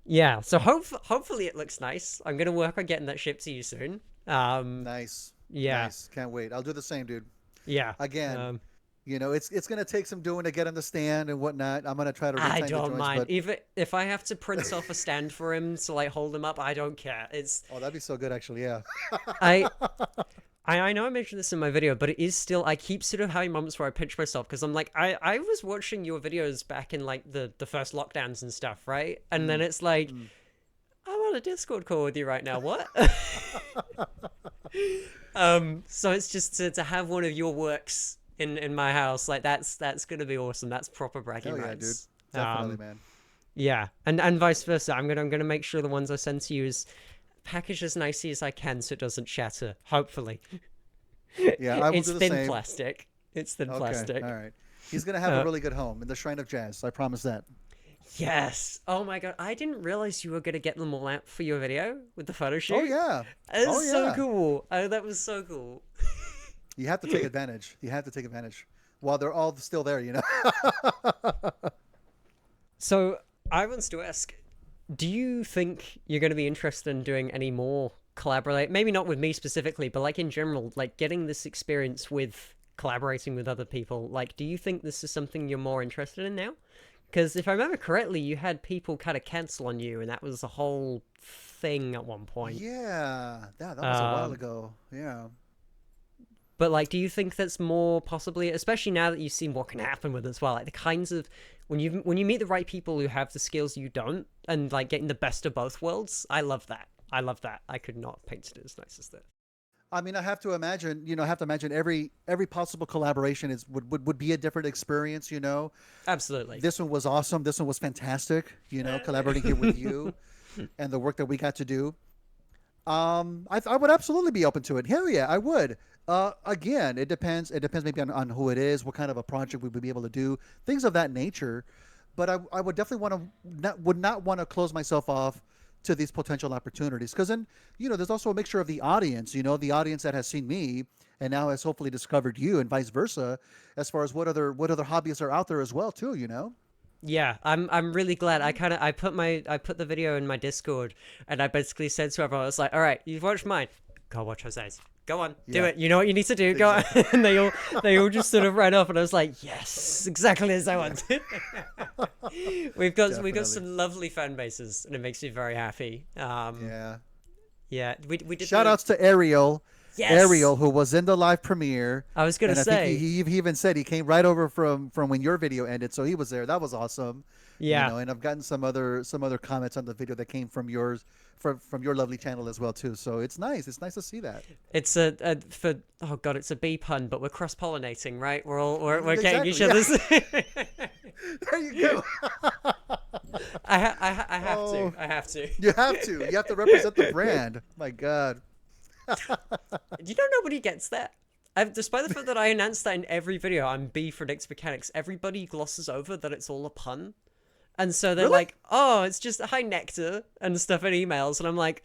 Yeah. So hopefully it looks nice. I'm gonna work on getting that shipped to you soon. Nice. Yeah. Nice. Can't wait. I'll do the same, dude. Yeah. Again, Um, it's gonna take some doing to get him to stand and whatnot. I'm gonna try to I retain the don't joints, mind. but Even if I have to print off a stand for him to like hold him up, I don't care. It's oh, that'd be so good, actually. Yeah. I I know I mentioned this in my video, but it is still I keep sort of having moments where I pinch myself because I'm like I was watching your videos back in like the first lockdowns and stuff, right? And then it's like I'm on a Discord call with you right now. What? So it's just to have one of your works in my house, like that's gonna be awesome. That's proper bragging Hell yeah, dude. rights. Definitely, man. Yeah, and vice versa. I'm gonna make sure the ones I send to you is packaged as nicely as I can, so it doesn't shatter. Hopefully, Yeah, I will it's do the thin same. plastic. It's thin Okay. plastic. All right. He's gonna have a really good home in the Shrine of Jazz. I promise that. Yes. Oh my god, I didn't realize you were gonna get them all out for your video with the photo shoot. Oh yeah. It's Oh so yeah. cool. Oh, that was so cool. You have to take advantage. You have to take advantage while they're all still there. You know. So I wants to ask, do you think you're going to be interested in doing any more collaborate? Maybe not with me specifically, but like in general, like getting this experience with collaborating with other people. Like, do you think this is something you're more interested in now? Because if I remember correctly, you had people kind of cancel on you, and that was a whole thing at one point. Yeah. Yeah. That was a while Um, ago. Yeah. But like, do you think that's more possibly, especially now that you've seen what can happen with it as well, like the kinds of when you meet the right people who have the skills you don't, and like getting the best of both worlds? I love that. I love that. I could not paint it as nice as this. I mean, I have to imagine. I have to imagine every possible collaboration would be a different experience. Absolutely. This one was awesome. This one was fantastic. Collaborating here with you and the work that we got to do. I would absolutely be open to it. Hell yeah, I would. Again, it depends. It depends maybe on who it is, what kind of a project we would be able to do, things of that nature. But I would definitely would not want to close myself off to these potential opportunities, because then there's also a mixture of the audience. The audience that has seen me and now has hopefully discovered you, and vice versa, as far as what other hobbyists are out there as well too. Yeah, I'm really glad. I put the video in my Discord, and I basically said to everyone, I was like, all right, you've watched mine, go watch Jose's. Go on, do Yeah. it. You know what you need to do. Go on. And they all just sort of ran off, and I was like, yes, exactly as I wanted. we've got Definitely. some lovely fan bases, and it makes me very happy. Yeah. Yeah, we did Shout outs to Ariel. Yes! Ariel, who was in the live premiere. I was gonna And I say think he even said he came right over from when your video ended, so he was there. That was awesome. Yeah. And I've gotten some other comments on the video that came from yours, from your lovely channel as well too. So it's nice. It's nice to see that. It's a for oh god, it's a bee pun, but we're cross pollinating, right? We're getting each Exactly. Yeah. other's. There you go. I have to. Oh, I have to. you have to. You have to represent the brand. My God. You know nobody gets that. Despite the fact that I announced that in every video, I'm B for Nick's Mechanics. Everybody glosses over that it's all a pun, and so they're Really? like, "Oh, it's just hi Nectar" and stuff in emails, and I'm like,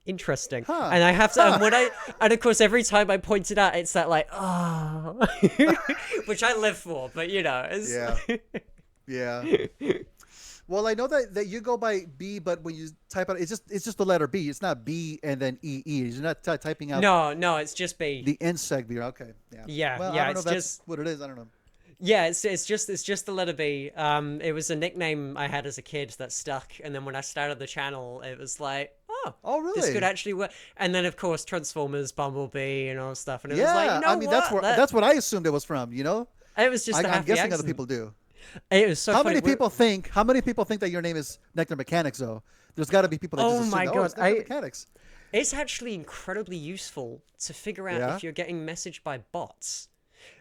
interesting. Huh. And I have to, Huh. and of course, every time I point it out, it's that like, oh, which I live for, but you know, it's. Yeah. Yeah. Well, I know that you go by B, but when you type out, it's just the letter B. It's not B and then EE. You're not typing out No, it's just B. the insect beer. Okay. Yeah. Yeah, Well, I yeah, don't know it's if that's just what it is. I don't know. yeah, it's just the letter B. It was a nickname I had as a kid that stuck, and then when I started the channel, it was like, oh, Oh, this could really? actually work. And then of course Transformers, Bumblebee, and all stuff, and it was like, Yeah. you know I mean, that's what? where that's what I assumed it was from. It was just a I'm happy guessing other accident. people do. It was so How funny. many people think? How many people think that your name is Nectar Mechanics? Though there's got to be people that Oh just assume, my oh, god, it's Nectar Mechanics. it's actually incredibly useful to figure out Yeah. if you're getting messaged by bots.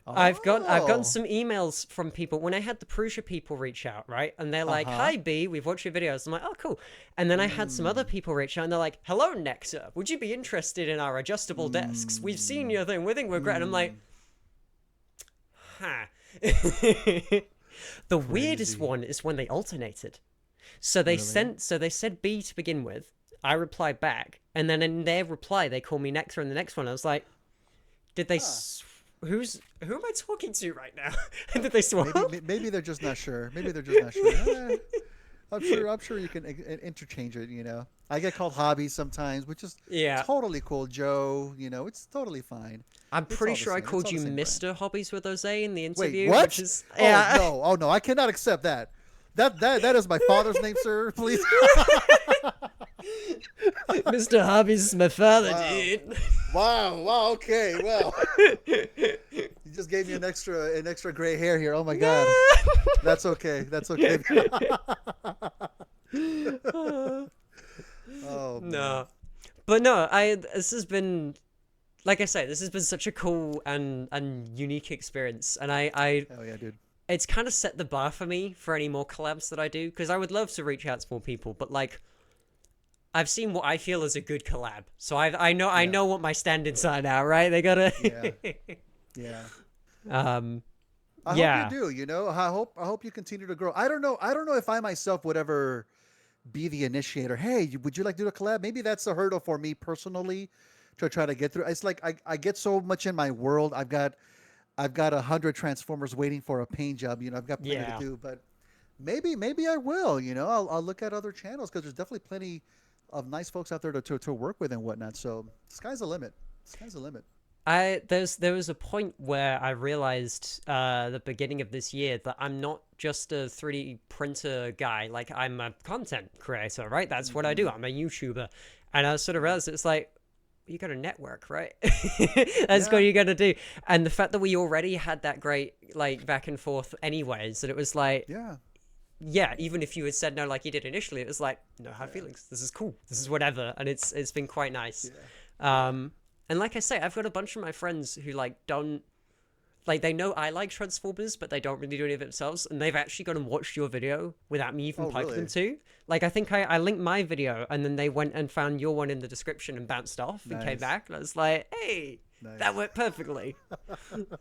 I've gotten Oh. some emails from people when I had the Prusa people reach out, right? And they're like, Uh-huh. "Hi B, we've watched your videos." I'm like, "Oh, cool." And then I had some other people reach out and they're like, "Hello Nectar, would you be interested in our adjustable desks? We've seen your thing. We think we're great." And I'm like, "Huh." The weirdest Crazy. one is when they alternated. So they Really? said B to begin with. I replied back, and then in their reply they call me Nectar in the next one. I was like, did they? Huh. Who am I talking to right now? Did they swap? Maybe they're just not sure. Maybe they're just not sure. I'm sure you can interchange it. I get called Hobbies sometimes, which is Yeah, totally cool. Joe, it's totally fine. I'm It's pretty all the sure I same. It's called all you the same brand. Mr. Hobbies with Jose in the Wait, interview, which what? is Oh yeah. no! Oh no! I cannot accept that. That is my father's name, sir. Please. Mr. Hobbies is my father, Wow. dude. Wow. Wow. Okay. Well, you just gave me an extra gray hair here. Oh my God. That's okay. That's okay. Oh man. No, but no, this has been like I say, this has been such a cool and unique experience, and I Hell yeah, dude. it's kind of set the bar for me for any more collabs that I do because I would love to reach out to more people, but like I've seen what I feel is a good collab, so I Yeah. know what my standards are now, right? They gotta Yeah. Yeah. um I yeah hope you do. I hope you continue to grow. I don't know. I don't know if I myself would ever be the initiator. Hey, would you like to do a collab? Maybe that's a hurdle for me personally to try to get through. It's like I get so much in my world. I've got 100 transformers waiting for a paint job. I've got plenty to yeah. do, but maybe I will. I'll look at other channels because there's definitely plenty of nice folks out there to work with and whatnot. So sky's the limit. Sky's the limit. There was a point where I realized the beginning of this year that I'm not just a 3D printer guy. Like I'm a content creator, right? That's what I do. Hmm. I'm a YouTuber, and I sort of realized it's like you got to network, right? That's what Yeah. you got to do. And the fact that we already had that great like back and forth, anyways, that it was like Yeah. yeah, even if you had said no like you did initially, it was like no hard Yeah. feelings. This is cool. This is whatever, and it's been quite nice. Yeah. And like I say, I've got a bunch of my friends who like don't like they know I like Transformers, but they don't really do any of it themselves, and they've actually gone and watched your video without me even Oh, poking them really? to. Like I think I linked my video, and then they went and found your one in the description and bounced off and came Nice. back, and I was like, hey, that Nice. worked perfectly.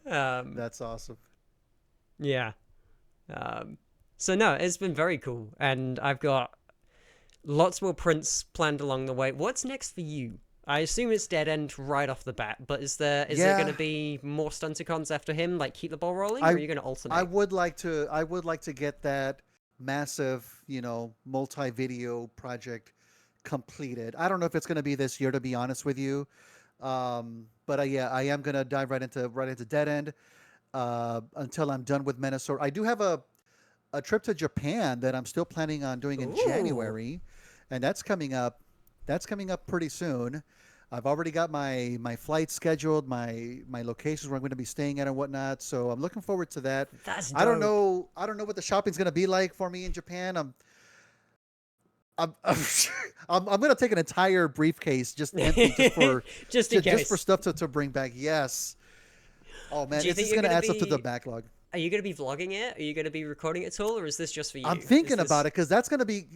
Um, That's awesome. yeah. So no, it's been very cool, and I've got lots more prints planned along the way. What's next for you? I assume it's Dead End right off the bat, but is there going Yeah. to be more Stunticons after him? Like keep the ball rolling, or I are you going to alternate? I would like to get that massive, multi-video project completed. I don't know if it's going to be this year, to be honest with you. But yeah, I am going to dive right into Dead End until I'm done with Minnesota. I do have a trip to Japan that I'm still planning on doing in Ooh, January, and that's coming up. That's coming up pretty soon. I've already got my flight scheduled, my locations where I'm going to be staying at and whatnot. So I'm looking forward to that. That's I don't dope. know. I don't know what the shopping's going to be like for me in Japan. I'm I'm going to take an entire briefcase just empty, Just in just for case. stuff to bring back. Yes. Oh man, Do you it's think just you're going to gonna add stuff to the be? backlog. Are you gonna be vlogging it? Are you gonna be recording it at all, or is this just for I'm you? Is thinking about this? it because that's going to be,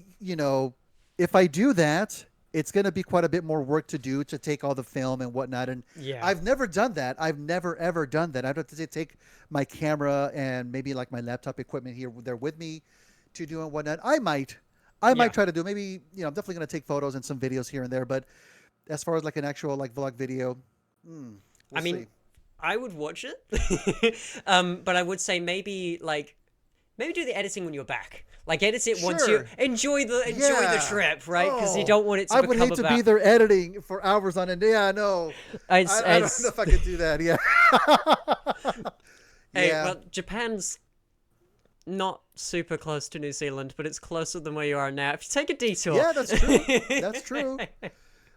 if I do that, it's going to be quite a bit more work to do to take all the film and whatnot. And Yeah. I've never done that. I've never ever done that. I'd have to take my camera and maybe like my laptop equipment here there with me to do and whatnot. I might Yeah. try to do maybe, I'm definitely going to take photos and some videos here and there. But as far as like an actual like vlog video, we'll I mean, see. I would watch it, but I would say maybe do the editing when you're back. Like edit it once you Sure. enjoy the Yeah. trip, right? Because you Oh, don't want it to I would become hate to be about. there editing for hours on end. Yeah, I know. I don't know It's if I could do that. Yeah. hey, Yeah. well, Japan's not super close to New Zealand, but it's closer than where you are now. If you take a detour, Yeah, that's true. That's true.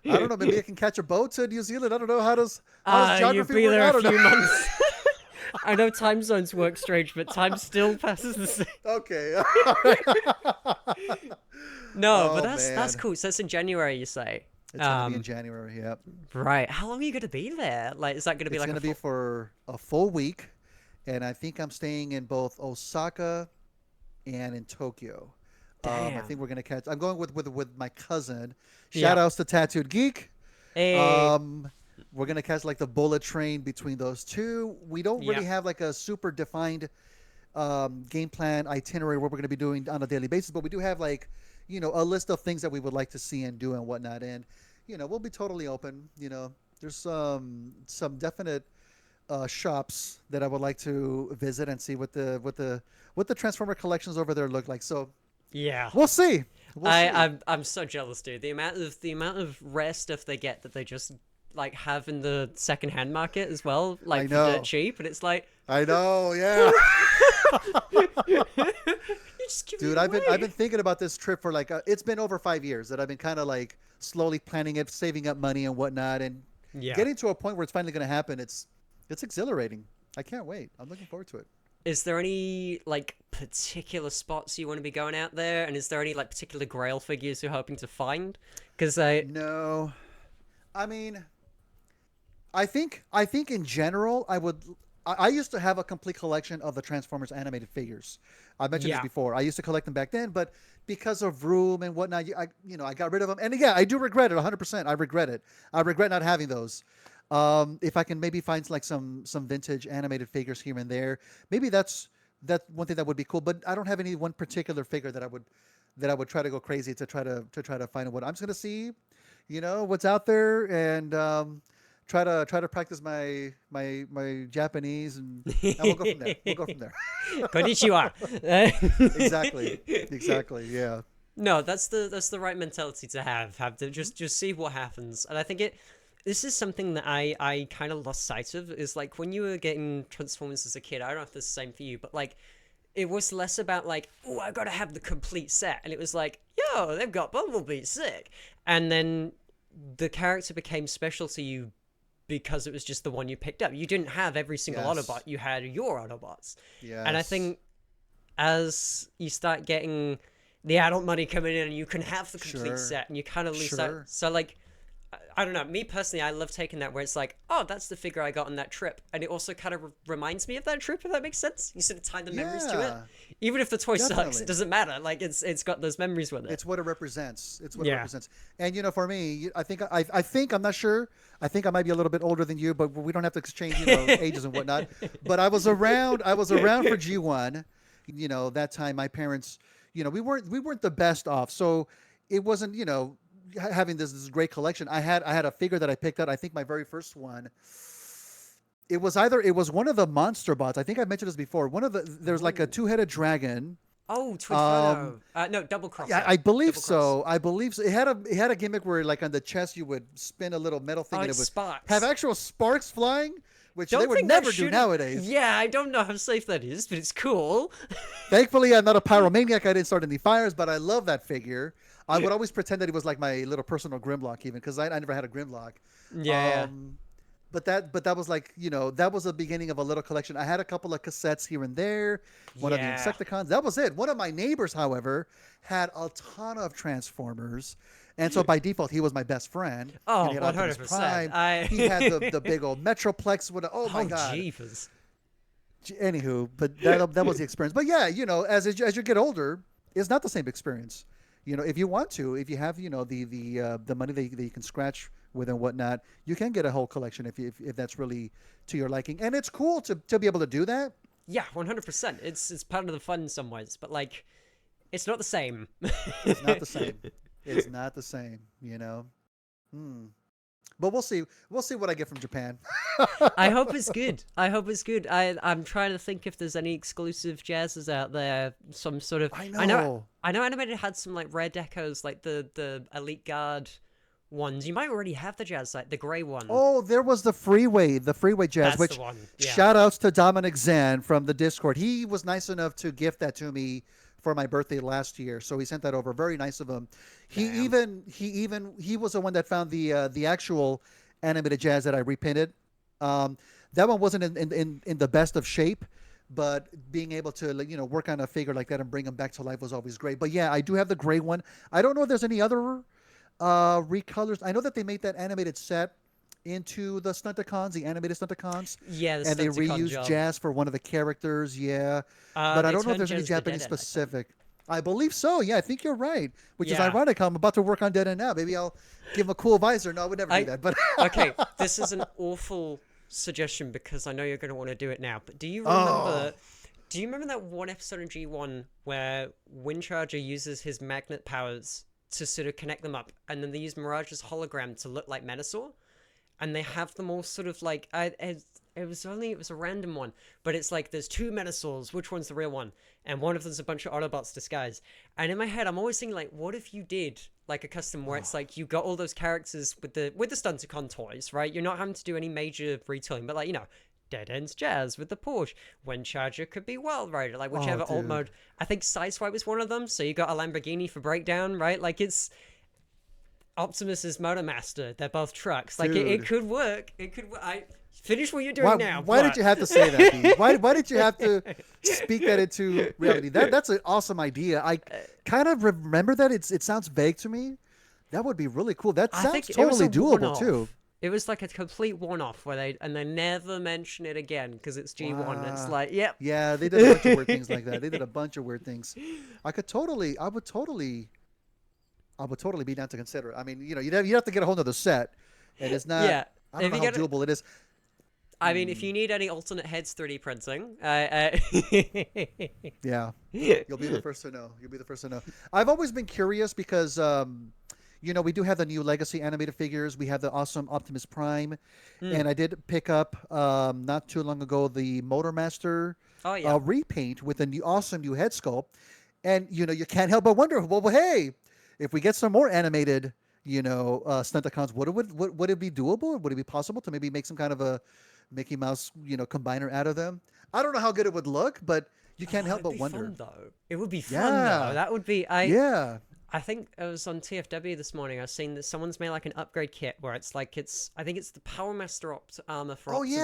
I don't know. Maybe I can catch a boat to New Zealand. I don't know. How does you'd geography be work? there I a don't know. few months. I know time zones work strange, but time still passes the same. Okay. No, but Oh that's man, cool. So that's in January, you say. it's gonna be in January. Yeah, Right. How long are you gonna be there? Like, is that gonna be it's like a gonna be full? for a full week, and I think I'm staying in both Osaka and in Tokyo. I think Damn. we're gonna catch. I'm going with my cousin. Shout Yeah. outs to Tattooed Geek. Hey. Um, we're gonna catch like the bullet train between those two. We don't really Yep. have like a super defined game plan itinerary what we're going to be doing on a daily basis, but we do have like, a list of things that we would like to see and do and whatnot. And we'll be totally open. There's some definite shops that I would like to visit and see what the Transformer collections over there look like. So Yeah. we'll see. We'll see. I'm so jealous, dude. The amount of rare stuff they get that they just like have in the secondhand market as well, I like for dirt know. cheap, and it's like I know. Yeah. you're just giving Dude, it I've been away. thinking about this trip for like it's been over 5 years that I've been kind of like slowly planning it, saving up money and whatnot, and Yeah. getting to a point where it's finally going to happen. It's exhilarating. I can't wait. I'm looking forward to it. Is there any like particular spots you want to be going out there, and is there any like particular Grail figures you're hoping to find? Because I No, I mean, I think in general, I used to have a complete collection of the Transformers animated figures. I mentioned this yeah before. I used to collect them back then, but because of room and whatnot, I got rid of them. And yeah, I do regret it 100%. I regret it. I regret not having those. If I can maybe find like some vintage animated figures here and there, maybe that's one thing that would be cool. But I don't have any one particular figure that I would try to go crazy to try to find what I'm just gonna see, what's out there, and try to practice my Japanese, and we'll go from there. We'll go from there. Konnichiwa. Exactly. Exactly. Yeah. No, that's the right mentality to have. Have to just see what happens. And I think this is something that I kind of lost sight of, is like when you were getting Transformers as a kid. I don't know if it's the same for you, but like it was less about like, oh, I gotta have the complete set, and it was like, yo, they've got Bumblebee, sick. And then the character became special to you because it was just the one you picked up. You didn't have every single Yes. Autobot, you had your Autobots. And I Yes. think as you start getting the adult money coming in and you can have the complete Sure. set, and you kind of lose that. Sure. So like I don't know, me personally, I love taking that where it's like, oh, that's the figure I got on that trip, and it also kind of reminds me of that trip, if that makes sense. You sort of tie the memories to it, Yeah. even if the toy sucks, it Definitely. doesn't matter. Like it's got those memories with it. It's what it represents. It's what it Yeah. represents. And for me, I think I'm not sure. I think I might be a little bit older than you, but we don't have to exchange, ages and whatnot. But I was around. I was around for G1. That time my parents, we weren't the best off. So it wasn't, having this great collection. I had a figure that I picked out. I think my very first one. It was one of the monster bots. I think I mentioned this before. There's like a Ooh. two-headed dragon. Oh, Um, Twinferno. No, Double Yeah, Crosser. I believe Double Cross. so. I believe so. It had a gimmick where like on the chest you would spin a little metal Oh, thing and it it would have sparks. actual sparks flying. which they Don't would think that never do should. nowadays. Yeah, I don't know how safe that is, but it's cool. Thankfully, I'm not a pyromaniac. I didn't start any fires, but I love that figure. I would always pretend that he was like my little personal Grimlock, even because I never had a Grimlock. Yeah, Um, but that was like that was the beginning of a little collection. I had a couple of cassettes here and there, one of the yeah. Insecticons. That was it. One of my neighbors, however, had a ton of Transformers, and so by default he was my best friend. And Oh, he had Optimus 100%. Prime. He had the big old Metroplex. With oh my Oh, god. jeepers. Anywho, but that was the experience. But yeah, as you get older, it's not the same experience. If you want to, if you have the money that you can scratch with and whatnot, you can get a whole collection if that's really to your liking, and it's cool to be able to do that. Yeah, 100%. It's part of the fun in some ways, but like, it's not the same. It's not the same. It's not the same. Hmm. But we'll see. We'll see what I get from Japan. I hope it's good. I hope it's good. I'm trying to think if there's any exclusive jazzes out there. Some sort of. I I know. know. I know. Animated had some like rare decos, like the Elite Guard ones. You might already have the jazz, like the grey one. Oh, there was the freeway jazz, That's which the one. Yeah. shout outs to Dominic Zan from the Discord. He was nice enough to gift that to me for my birthday last year, so he sent that over. Very nice of him. He was the one that found the actual animated jazz that I repainted. That one wasn't in the best of shape, but being able to work on a figure like that and bring him back to life was always great. But yeah, I do have the gray one. I don't know if there's any other recolors. I know that they made that animated set into the Stunticons, the animated Stunticons, Yeah, the and they Stunticon reused job. jazz for one of the characters. Yeah, but I They don't know if turned there's any Jazz to Japanese Dead End, I think. specific. I believe so. Yeah, I think you're right. Which is Yeah. ironic. I'm about to work on Dead End now. Maybe I'll give him a cool visor. No, I would never do that. But Okay, this is an awful suggestion because I know you're going to want to do it now. But Oh. do you remember that one episode in G1 where Windcharger uses his magnet powers to sort of connect them up, and then they use Mirage's hologram to look like Menasor, and they have them all sort of like it was a random one, but it's like there's two Menasors, which one's the real one? And one of them's a bunch of Autobots disguised. And in my head, I'm always thinking like, what if you did like a custom where it's like you got all those characters with the Stunticon toys, right? You're not having to do any major retooling, but like Dead End's Jazz with the Porsche. Windcharger could be Wild Rider, like whichever alt dude. mode. I think Sideswipe was one of them. So you got a Lamborghini for Breakdown, right? Like it's Optimus is Motormaster. They're both trucks. Like it Dude. could work. It could. I finish what you're doing now. Why did but- you have to say that, Dean? Why did you have to speak that into reality? That's an awesome idea. I kind of remember that. It sounds vague to me. That would be really cool. That I sounds think it was totally a doable one-off. too. It was like a complete one-off where they never mention it again because it's G1. It's like, yep. Yeah, they did a bunch of weird things like that. They did a bunch of weird things. I would totally be down to consider it. I mean, you'd have to get a whole nother set, and it's not. Yeah. I don't If know you how get it- doable it is. I mean, if you need any alternate heads 3D printing, Yeah, you'll be the first to know. You'll be the first to know. I've always been curious because, we do have the new Legacy animated figures. We have the awesome Optimus Prime, and I did pick up not too long ago the Motormaster Oh, yeah. repaint with a awesome new head sculpt, and you can't help but wonder, well, hey, if we get some more animated, Stunticons, would it be doable? Would it be possible to maybe make some kind of a Mickey Mouse, combiner out of them? I don't know how good it would look, but you can't help It'd but be wonder. fun, though. It would be fun, Yeah. though. That would be... Yeah. I think it was on TFW this morning. I was seeing that someone's made like an upgrade kit where it's like I think it's the Power Master armor for Oh, Optimus,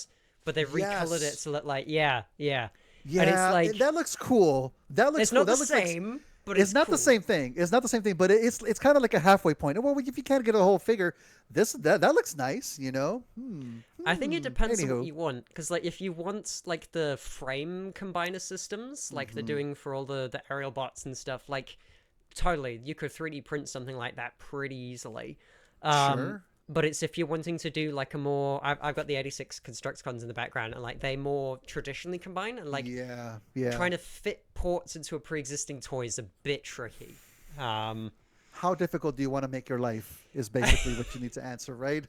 yeah. but they recolored it Yes. to look like yeah. Yeah, And it's like that looks cool. That looks it's cool. not That the looks like same, but it's not cool. the same thing. It's not the same thing, but it's kind of like a halfway point. Well, if you can't get a whole figure, that looks nice, I think it depends on Anywho. what you want, because like if you want like the frame combiner systems, like they're doing for all the aerial bots and stuff, like totally you could 3D print something like that pretty easily. Sure. But it's if you're wanting to do like a more, I've got the 86 Constructicons in the background, and like they more traditionally combine, and like Yeah. trying to fit ports into a pre-existing toy is a bit tricky. How difficult do you want to make your life is basically what you need to answer, right?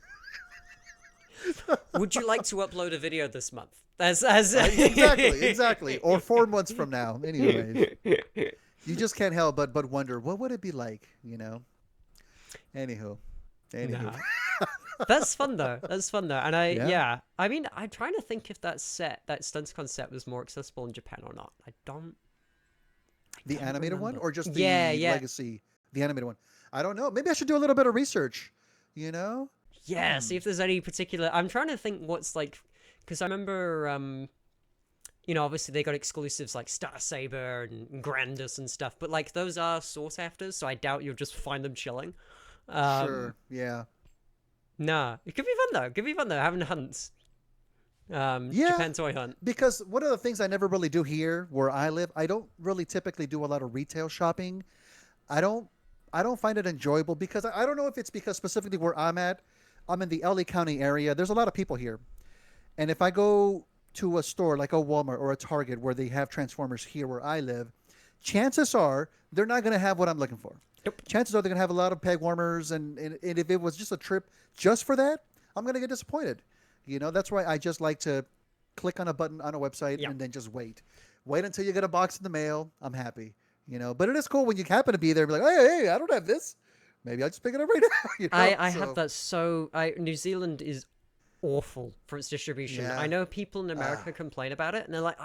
Would you like to upload a video this month? As Exactly. Or 4 months from now. Anyway, you just can't help but wonder what would it be like, Anywho. Nah. That's fun though. That's fun though. And Yeah, yeah, I mean, I'm trying to think if that stunts concept was more accessible in Japan or not. I the don't animated one, remember. or just Yeah, the yeah, legacy, the animated one. I don't know. Maybe I should do a little bit of research. You know? yeah. Hmm. See if there's any particular. I'm trying to think what's like, because I remember, obviously they got exclusives like Star Saber and Grandus and stuff, but like those are sought after, so I doubt you'll just find them chilling. Um, Sure. Yeah. nah, it could be fun though. It could be fun though having hunts. Yeah. Japan toy hunt. Because one of the things I never really do here where I live, I don't really typically do a lot of retail shopping. I don't I don't find it enjoyable because I don't know if it's because specifically where I'm at, I'm in the LA County area. There's a lot of people here. And if I go to a store like a Walmart or a Target where they have Transformers here where I live, chances are they're not going to have what I'm looking for. Nope. Chances are they're going to have a lot of peg warmers, and if it was just a trip just for that, I'm going to get disappointed. That's why I just like to click on a button on a website Yeah. and then just wait. Wait until you get a box in the mail. I'm happy. But it is cool when you happen to be there and be like, hey, I don't have this. Maybe I'll just pick it up right now. I have So, that so New Zealand is awful for its distribution. I yeah. know people in America Ah, complain about it and they're like,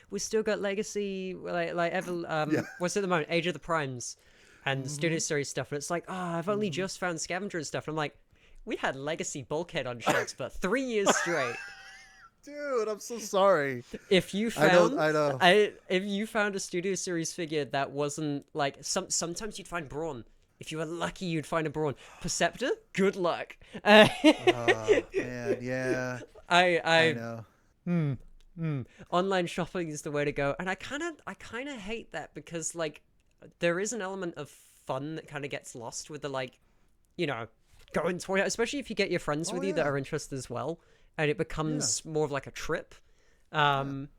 we still got Legacy like ever yeah. what's it at the moment? Age of the Primes and Studio Hmm. Series stuff, and it's like, I've only Hmm. just found Scavenger and stuff. And I'm like, we had Legacy Bulkhead on shelves for 3 years straight. Dude, I'm so sorry. If you I know, found I know. if you found a Studio Series figure that wasn't like sometimes you'd find Brawn. If you were lucky, you'd find a Brawn. Perceptor, good luck. Oh, man, yeah, I I know. online shopping is the way to go, and I kind of hate that because like there is an element of fun that kind of gets lost with the like, going toy, especially if you get your friends Oh with you that yeah, are interested as well, and it yeah, becomes more of like a trip. yeah. Um,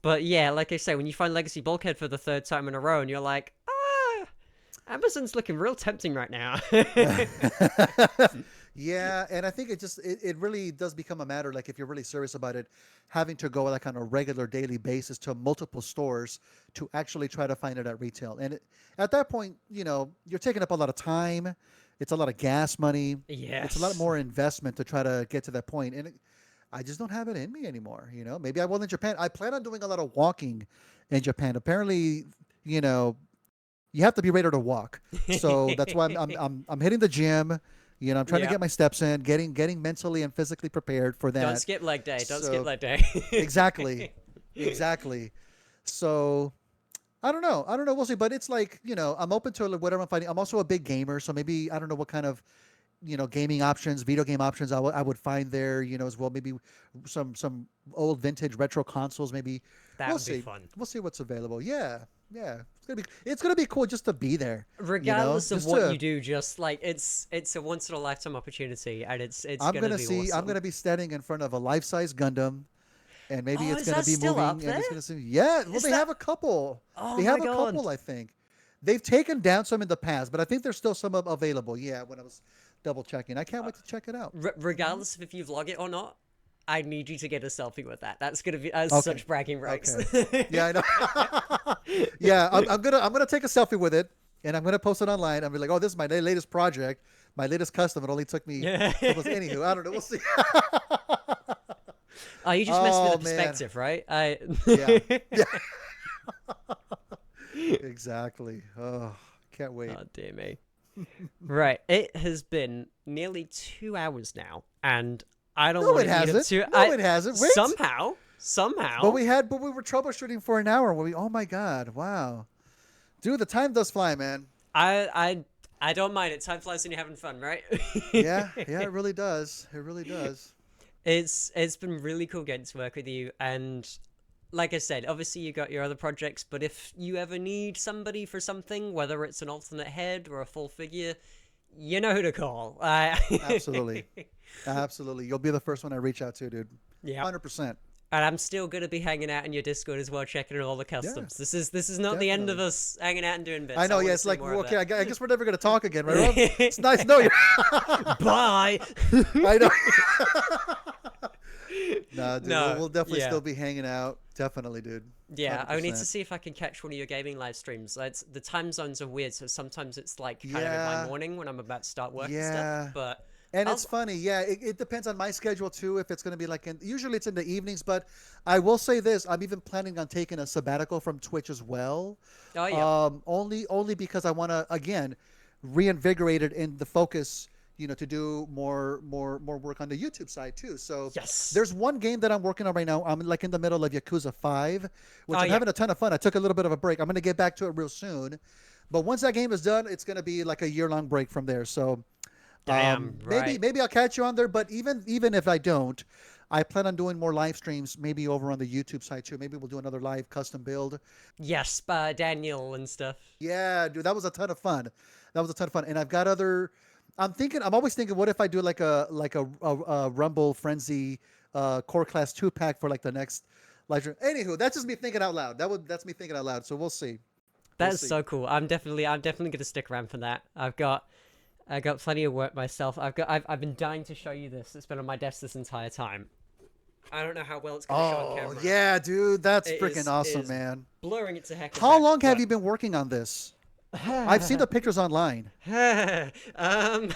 But yeah, like I say, when you find Legacy Bulkhead for the third time in a row, and you're like, Amazon's looking real tempting right now. Yeah, and I think it really does become a matter, like if you're really serious about it, having to go like on a regular daily basis to multiple stores to actually try to find it at retail. And at that point, you're taking up a lot of time. It's a lot of gas money. It's a lot Yes. more investment to try to get to that point. And I just don't have it in me anymore. Maybe I will in Japan. I plan on doing a lot of walking in Japan. Apparently, you know, you have to be ready to walk. So that's why I'm hitting the gym. I'm trying to Yep. get my steps in, getting mentally and physically prepared for Don't that. skip leg day. Don't skip So leg day. exactly, exactly. So I don't know. I don't know. We'll see. But it's like I'm open to whatever I'm finding. I'm also a big gamer, so maybe I don't know what kind of gaming options, video game options I would find there. As well. Maybe some old vintage retro consoles. Maybe That we'll would be see. fun. We'll see what's available. Yeah, yeah. It's gonna be cool just to be there. Regardless of Just what to you do, just like it's a once in a lifetime opportunity, and it's I'm gonna gonna be see. I'm awesome. gonna be standing in front of a life-size Gundam, and maybe Oh, it's is gonna that be still up moving, and there? it's gonna see. Yeah, well, Is they that? have a couple. Oh They my have a god. couple, I think. They've taken down some in the past, but I think there's still some available. Yeah, when I was double checking, I can't wait to check it out. Regardless of if you vlog it or not, I need you to get a selfie with that. That's gonna be Okay, such bragging rights. okay. Yeah, I know. Yeah, I'm gonna take a selfie with it, and I'm gonna post it online. I'm be like, oh, this is my latest project, my latest custom. It only took me Yeah. a couple. Anywho, I don't know. We'll see. Oh, you just messed with the Oh man. perspective, right? I. Yeah. Yeah. Exactly. Oh, can't wait. Oh dear me. Right, it has been nearly 2 hours now, and I don't No, want it to eat up hasn't. to. No, it hasn't. Wait. Somehow. But we were troubleshooting for an hour. Oh my god! Wow, dude, the time does fly, man. I don't mind it. Time flies when you're having fun, right? Yeah, yeah, it really does. It really does. It's been really cool getting to work with you, and like I said, obviously you got your other projects, but if you ever need somebody for something, whether it's an alternate head or a full figure, you know who to call. Absolutely, absolutely. You'll be the first one I reach out to, dude. Yeah. 100%. And I'm still gonna be hanging out in your Discord as well, checking out all the Yeah, customs. This is not the end of definitely. us hanging out and doing bits. I know. want Yeah, to it's see like more of okay. it. I guess we're never gonna talk again, right? Rob? It's nice to know you. Bye. I know. Nah, dude. No, We'll definitely yeah. still be hanging out. Definitely, dude. Yeah, I need to 100%. see if I can catch one of your gaming live streams. The time zones are weird, so sometimes it's like kind of in my Yeah. morning when I'm about to start work and Yeah. stuff. But And I'll it's funny, yeah. It depends on my schedule too. If it's going to be like usually it's in the evenings, but I will say this: I'm even planning on taking a sabbatical from Twitch as well. oh yeah. Only because I want to again reinvigorate it in the focus, to do more work on the YouTube side too. So Yes. there's one game that I'm working on right now. I'm like in the middle of Yakuza 5, which Oh I'm yeah. having a ton of fun. I took a little bit of a break. I'm going to get back to it real soon. But once that game is done, it's going to be like a year-long break from there. So Damn maybe right. maybe I'll catch you on there, but even if I don't, I plan on doing more live streams, maybe over on the YouTube side too. Maybe we'll do another live custom build. Yes, Daniel and stuff. Yeah, dude, that was a ton of fun. That was a ton of fun, and I've got other. I'm always thinking, what if I do like a Rumble Frenzy Core Class 2 pack for like the next live stream? Anywho, that's just me thinking out loud. That's me thinking out loud. So we'll see. We'll That's see. so cool. I'm definitely gonna stick around for that. I got plenty of work myself. I've been dying to show you this. It's been on my desk this entire time. I don't know how well it's gonna show on Oh camera. yeah, dude, that's It freaking is it awesome, is man. blurring it to heck of How heck, long have but you been working on this? I've seen the pictures online. um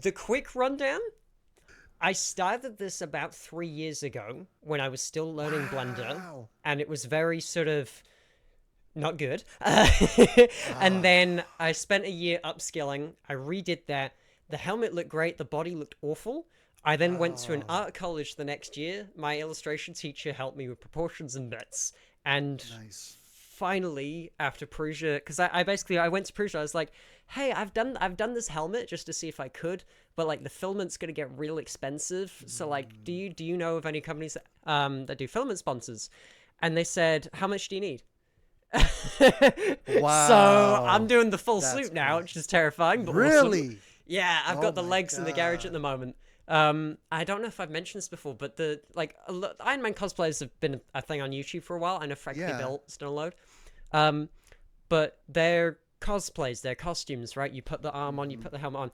the quick rundown. I started this about 3 years ago when I was still learning Blender, Wow. and it was very sort of not good. And Ah. then I spent a year upskilling. I redid that. The helmet looked great. The body looked awful. I then went to an Oh, art college the next year. My illustration teacher helped me with proportions and bits. And nice. finally, after Perugia, because I went to Perugia. I was like, hey, I've done this helmet just to see if I could, but like the filament's gonna get real expensive. So like, do you know of any companies that do filament sponsors? And they said, how much do you need? So I'm Wow. doing the full That's suit now, crazy. which is terrifying but awesome. Really? Yeah, I've Oh got the my legs in the garage at god. the moment. I don't know if I've mentioned this before, but the like Iron Man cosplayers have been a thing on YouTube for a while. I know Freshly Yeah. Built still a load. Um, but they're cosplays, they're costumes, right? You put the arm on, you Hmm. put the helmet on.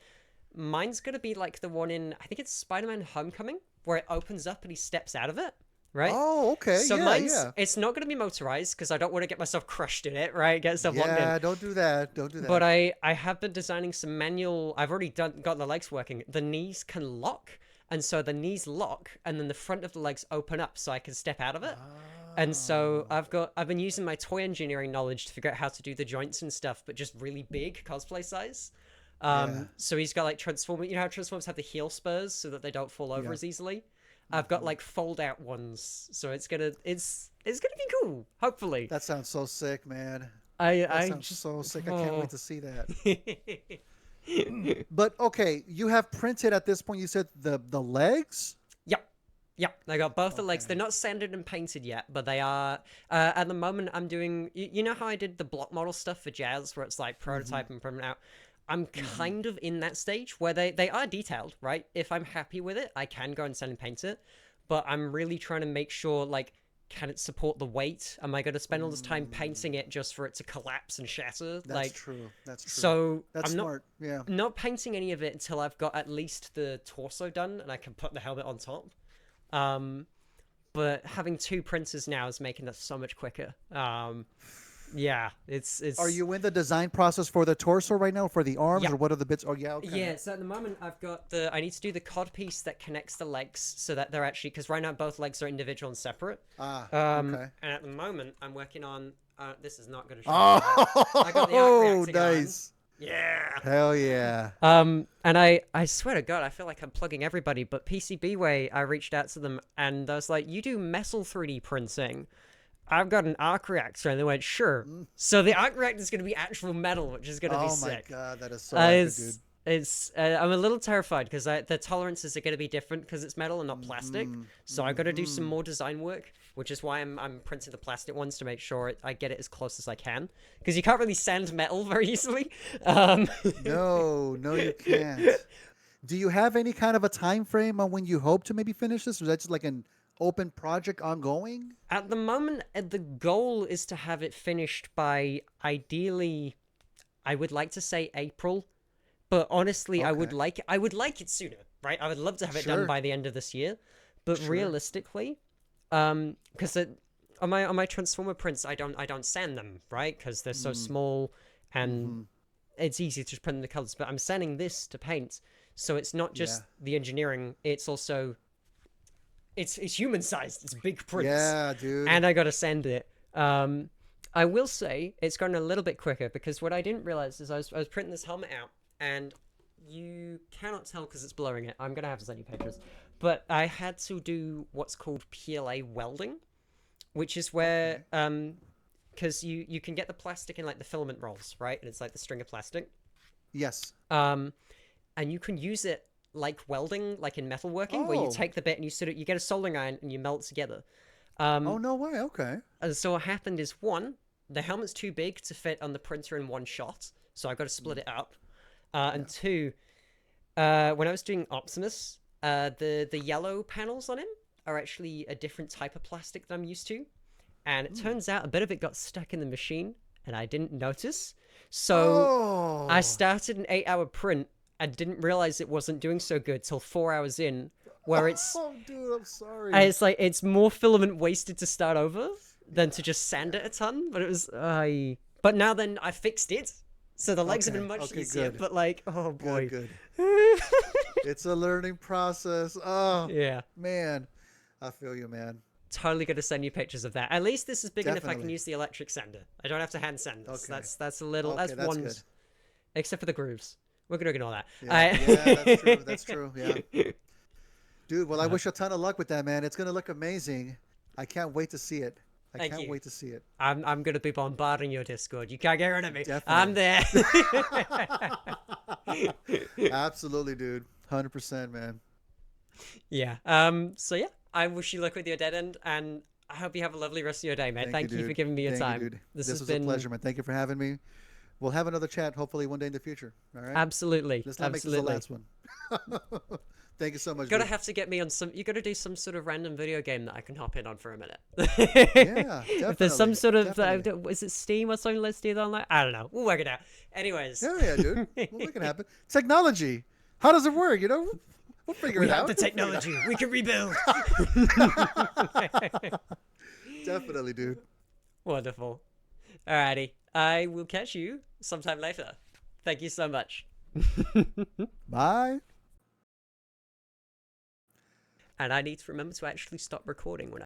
Mine's gonna be like the one in I think it's Spider-Man Homecoming, where it opens up and he steps out of it, right? Oh, okay. So Yeah, mine's yeah. it's not gonna be motorized because I don't want to get myself crushed in it, right? Get myself locked in. Yeah, don't do that. Don't do But that. I have been designing some manual. I've already got the legs working. The knees can lock, and so the knees lock, and then the front of the legs open up, so I can step out of it. And so Oh. I've been using my toy engineering knowledge to figure out how to do the joints and stuff, but just really big cosplay size. Yeah. So he's got like transformer. You know how transformers have the heel spurs so that they don't fall over Yeah. as easily. I've got like fold out ones, so it's gonna be cool. Hopefully, That sounds so sick, man. I That I sounds just so sick. I can't wait oh. to see that. But okay, you have printed at this point. You said the legs. Yep. Yep. I got both the legs. They're Okay. not sanded and painted yet, but they are. At the moment, I'm doing. You know how I did the block model stuff for Jazz, where it's like Mm-hmm. prototype and printing out. I'm Mm-hmm. kind of in that stage where they are detailed, right? If I'm happy with it, I can go and sand and paint it. But I'm really trying to make sure, like, can it support the weight? Am I going to spend all this time painting it just for it to collapse and shatter? That's Like, true. That's true. so That's I'm not smart. Yeah. not painting any of it until I've got at least the torso done and I can put the helmet on top. Um, but having two printers now is making that so much quicker. Yeah, Are it's you in the design process for the torso right now, for the arms, yeah. or what are the bits? Oh, yeah. Okay. Yeah, so at the moment I've got I need to do the cod piece that connects the legs so that they're actually, because right now both legs are individual and separate. Ah. Um, Okay. and at the moment I'm working on, this is not going to show you right. I got the arc Oh, reactor going. nice. Yeah. Hell yeah. And I swear to God, I feel like I'm plugging everybody, but PCB Way, I reached out to them and I was like, you do metal 3D printing. I've got an arc reactor, and they went, sure. So the arc reactor is going to be actual metal, which is going to be Oh my sick. god, that is so epic, dude. I'm a little terrified because the tolerances are going to be different because it's metal and not plastic. So I've got to do some more design work, which is why I'm printing the plastic ones to make sure I get it as close as I can. Because you can't really sand metal very easily. Um, No, no, you can't. Do you have any kind of a time frame on when you hope to maybe finish this, or is that just like an open project ongoing? at the moment, the goal is to have it finished by ideally, I would like to say April. But honestly, Okay. I would like it sooner, right? I would love to have it done Sure. by the end of this year. But Sure. realistically, because on my Transformer prints, I don't sand them, right? Because they're so small, and it's easy to just put in the colors. But I'm sending this to paint, so it's not Yeah. just the engineering; it's also it's human sized. It's big prints, Yeah, dude. and I gotta send it. I will say it's gone a little bit quicker because what I didn't realize is I was printing this helmet out, and you cannot tell because it's blurring it. I'm gonna have to send you pictures, but I had to do what's called PLA welding, which is where Okay. because you can get the plastic in like the filament rolls, right? And it's like the string of plastic. Yes. Um, and you can use it like welding, like in metalworking, where you Oh. take the bit and you get a soldering iron and you melt it together. Oh Um, no way. Okay. and so what happened is one, the helmet's too big to fit on the printer in one shot, so I got to split it up. Yeah. And two, when I was doing Optimus, the yellow panels on him are actually a different type of plastic that I'm used to, and it Mm. turns out a bit of it got stuck in the machine, and I didn't notice. So I Oh. started an 8 hour print and didn't realize it wasn't doing so good till 4 hours in, where Oh, dude, I'm sorry. it's like it's more filament wasted to start over than to just sand it a ton. But it was I. But now then I fixed it, so the legs have been Okay. much Okay. easier. Good. But like, oh Good. boy. Good. It's a learning process. Oh Yeah. man, I feel you, man. Totally gonna send you pictures of that. At least this is big enough I can Definitely. use the electric sander. I don't have to hand sand this. Okay. That's a little Okay, that's that's one good. except for the grooves. We're gonna ignore that. Yeah. Yeah, that's true. That's true. Yeah. Dude, well, I wish a ton of luck with that, man. It's gonna look amazing. I can't wait to see it. I Thank can't you. wait to see it. I'm gonna be bombarding your Discord. You can't get rid of me. I'm Definitely. there. Absolutely, dude. 100%, man. Yeah. So yeah, I wish you luck with your dead end, and I hope you have a lovely rest of your day, mate. Thank you, Thank you for dude. giving me your Thank you, time. dude. This This has was a been pleasure, man. Thank you for having me. We'll have another chat hopefully one day in the future. All right? absolutely, Let's not make this the absolutely. last one. Thank you so much, Gotta dude. have to get me on some. You gotta do some sort of random video game that I can hop in on for a minute. Yeah, If there's some definitely. sort of Definitely. is it Steam or something? Let's do that online. I don't know. We'll work it out. Anyways, Yeah, yeah, dude. We'll make it happen. Technology. How does it work? You know, we'll figure we it have out. the technology. We can rebuild. Definitely, dude. Wonderful. Alrighty. I will catch you sometime later. Thank you so much. Bye. And I need to remember to actually stop recording when